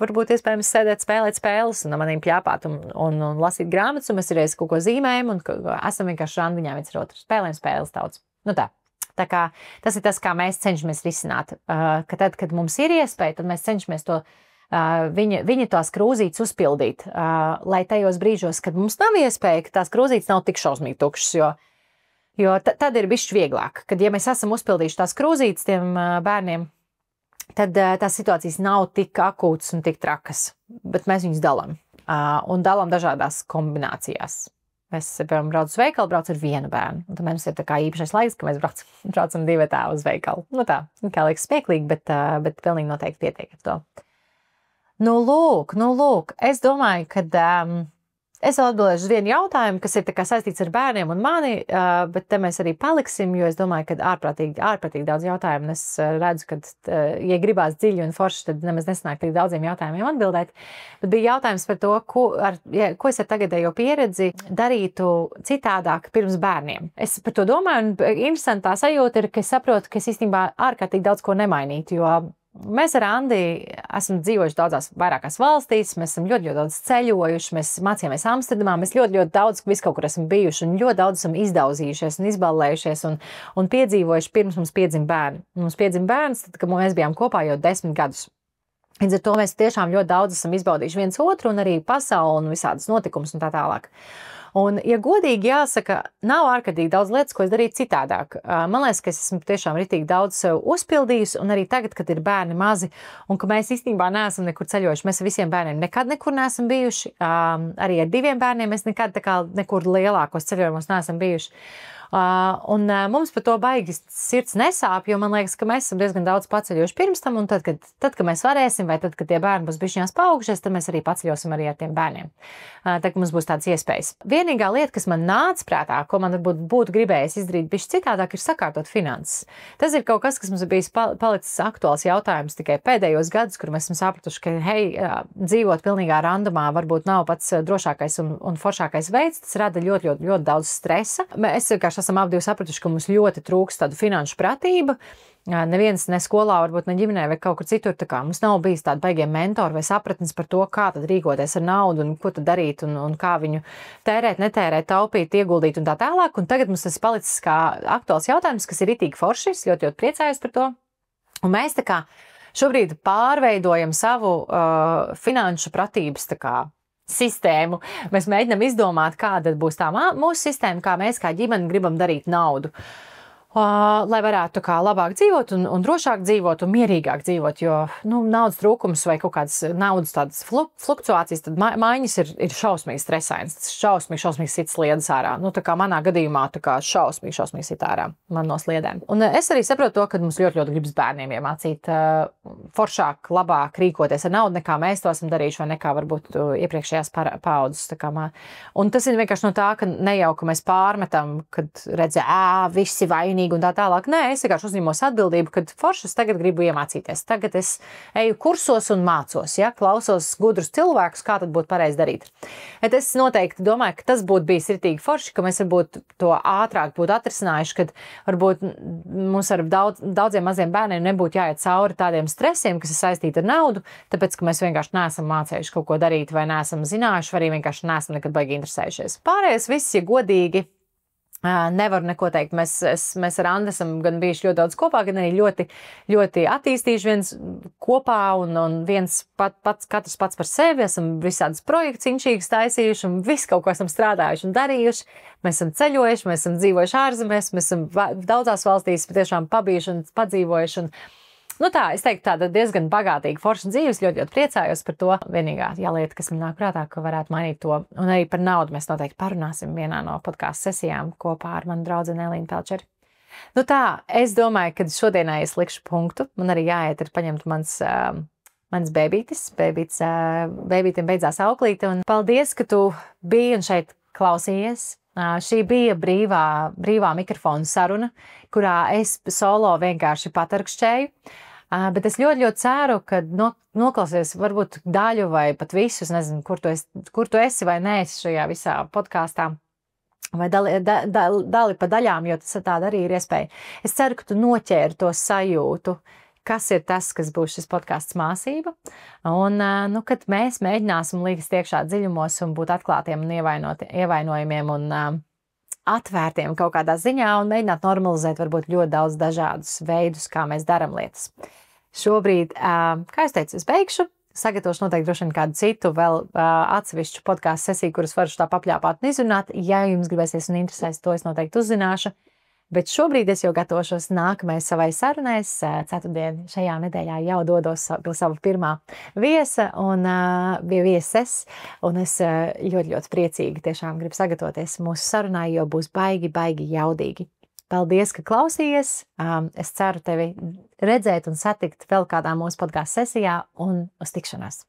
[SPEAKER 1] varbūt iespējams sēdēt, spēlēt spēles un manīm pļāpāt un lasīt grāmatas, un mēs reiz kaut ko zīmējam, un esam vienkārši randiņā viens ar otru spēlēm spēles daudz. Tā. Tā kā tas ir tas, kā mēs cenšamies risināt, ka tad, kad mums ir iespēja, tad mēs cenšamies to viņa tās krūzītes uzpildīt, lai tajos brīžos, kad mums nav iespēja, ka tās krūzītes nav tik šausmīgi tukšas, jo tad ir bišķi vieglāk, kad ja mēs esam uzpildījuši tās krūzītes tiem bērniem, tad tās situācijas nav tik akūtas un tik trakas, bet mēs viņus dalām un dalām dažādās kombinācijās. Mēs, piemēram, braucu uz veikalu, braucu ar vienu bērnu, un tad mums ir tā kā īpašais laiks, ka mēs braucam 2 uz veikalu. Tā, kā liekas smieklīgi, bet pilnīgi noteikti pietiek ar to. Nu, lūk, es domāju, ka es vēl atbildēšu uz vienu jautājumu, kas ir tā kā saistīts ar bērniem un mani, bet te mēs arī paliksim, jo es domāju, ka ārprātīgi daudz jautājumu. Es redzu, ka, ja gribās dziļi un forši, tad nemaz nesanāk tik daudziem jautājumiem atbildēt. Bet bija jautājums par to, ko es ar tagadējo pieredzi darītu citādāk pirms bērniem. Es par to domāju, un interesantā sajūta ir, ka es saprotu, ka es īstenībā ārkārtīgi daudz ko nemainītu, jo mēs ar Andi esam dzīvojuši daudzās vairākās valstīs, mēs esam ļoti daudz ceļojuši, mēs mācījāmies Amsterdamā, mēs ļoti daudz viskaut kur esam bijuši un ļoti daudz esam izdauzījušies un izballējušies un piedzīvojuši pirms mums piedzima bērni. Mums piedzima bērns, tad, kad mēs bijām kopā jau 10 gadus. Līdz ar to mēs tiešām ļoti daudz esam izbaudījuši viens otru un arī pasauli un visādas notikumus un tā tālāk. Un, ja godīgi jāsaka, nav ārkārtīgi daudz lietas, ko es darītu citādāk. Man liekas, ka es esmu tiešām ritīgi daudz sev uzpildījusi, un arī tagad, kad ir bērni mazi, un ka mēs īstenībā neesam nekur ceļojuši, mēs ar visiem bērniem nekad nekur neesam bijuši, arī ar 2 bērniem mēs nekad tā kā nekur lielākos ceļojumos neesam bijuši. Un mums par to baigi sirds nesāp, jo man liekas, ka mēs esam diezgan daudz paceļojuši pirms tam, un tad, kad mēs varēsim, vai tad, kad tie bērni būs bišķiņās paaugušies, tad mēs arī paceļosim arī ar tiem bērniem. Tā, ka mums būs tādas iespējas. Vienīgā lieta, kas man nāca prātā, ko man varbūt būtu gribējis izdarīt bišķi citādāk, ir sakārtot finanses. Tas ir kaut kas, kas mums ir bijis palicis aktuāls jautājums tikai pēdējos gadus, kur mēs esam sapratuši, ka, hei, dzīvot pilnīgā randumā varbūt nav pats drošākais un foršākais veids, tas rada ļoti daudz stresa. Mēs vienkārši esam abi sapratuši, ka mums ļoti trūkst tādu finanšu pratība. Neviens ne skolā, varbūt ne ģimenē vai kaut kur citur. Tā kā mums nav bijis tāda baigie mentori vai sapratnes par to, kā tad rīkoties ar naudu un ko tad darīt un kā viņu tērēt, netērēt, taupīt, ieguldīt un tā tālāk. Un tagad mums tas palicis kā aktuāls jautājums, kas ir ritīgi foršs, ļoti priecājos par to. Un mēs tā kā šobrīd pārveidojam savu finanšu pratības tā kā sistēmu. Mēs mēģinām izdomāt, kāda būs tā mūsu sistēma, kā mēs kā ģimene gribam darīt naudu. Lai varētu kā labāk dzīvot un drošāk dzīvot un mierīgāk dzīvot, jo naudas trūkums vai kaut kādas naudas tādas fluktuācijas, tad maiņas ir šausmīgi stresains, šausmīgi sit sliedas ārā. Tā kā manā gadījumā tā kā šausmīgi sit ārā man no sliedēm. Un es arī saprotu to, ka mums ļoti gribas bērniem iemācīt foršāk, labāk rīkoties ar naudu, nekā mēs to esam darījuši vai nekā varbūt iepriekšējās paaudzes. Un tas ir vienkārši no tā, ka ne jau, ka mēs pārmetam, kad redzē, visi vainīgi un tā tālāk. Nē, es vienkārši uzņemos atbildību, kad foršas tagad gribu iemācīties. Tagad es eju kursos un mācos, ja, klausos gudrus cilvēkus, kā tad būtu pareizi darīt. Bet es noteikti domāju, ka tas būtu bijis ritīgi forši, ka mēs varbūt to ātrāk būtu atrisinājuši, kad varbūt mums ar daudziem maziem bērniem nebūtu jāiet cauri tādiem stresiem, kas ir saistīti ar naudu, tāpēc, ka mēs vienkārši neesam mācējuši kaut ko darīt vai neesam zinājuši, vai arī vienkārši neesam nekad baigi interesējušies. Pārējais viss, ja godīgi, nevaru neko teikt. Mēs ar Andu esam gan bijuši ļoti daudz kopā, gan arī ļoti attīstījuši viens kopā un viens katrs pats par sevi. Esam visādas projekts inčīgas taisījuši un visu kaut ko esam strādājuši un darījuši. Mēs esam ceļojuši, mēs esam dzīvojuši ārzemēs, mēs esam daudzās valstīs patiešām pabijuši un padzīvojuši. Tā, es teiktu, tāda diezgan bagātīga forša dzīves, ļoti priecājos par to. Vienīgā lieta, kas man nāk prātā, ka varētu mainīt to, un arī par naudu mēs noteikti parunāsim vienā no podcastu sesijām kopā ar manu draudzeni Elīnu Pelčeri. Tā, es domāju, ka šodienai es likšu punktu. Man arī jāiet ir paņemt mans bēbītis. Bēbītim beidzās auklīte, un paldies, ka tu biji un šeit klausījies. Šī bija brīvā mikrofona saruna, kurā es solo vienkārši patarkšķēju, bet es ļoti ceru, ka noklausies varbūt daļu vai pat visus, nezinu, kur tu esi vai neesi šajā visā podkāstā, vai dali pa daļām, jo tas tāda arī ir iespēja. Es ceru, ka tu noķēri to sajūtu, kas ir tas, kas būs šis podcasts māsība, un, kad mēs mēģināsim līgst iekšā dziļumos un būt atklātiem un ievainojumiem un atvērtiem kaut kādā ziņā un mēģināt normalizēt varbūt ļoti daudz dažādus veidus, kā mēs daram lietas. Šobrīd, kā es teicu, es beigšu, sagatavošu noteikti droši vien kādu citu vēl atsevišķu podcastu sesiju, kuras varu tā papļāpāt un izrunāt. Ja jums gribēsies un interesēs, to es noteikti uzzināšu. Bet šobrīd es jau gatavošos nākamajai savai sarunai. Ceturtdien šajā nedēļā jau dodos pie sava pirmā viesa un vieses. Un es ļoti priecīgi tiešām gribu sagatavoties mūsu sarunai, jo būs baigi jaudīgi. Paldies, ka klausījies. Es ceru tevi redzēt un satikt vēl kādā mūsu podcastu sesijā un uz tikšanos.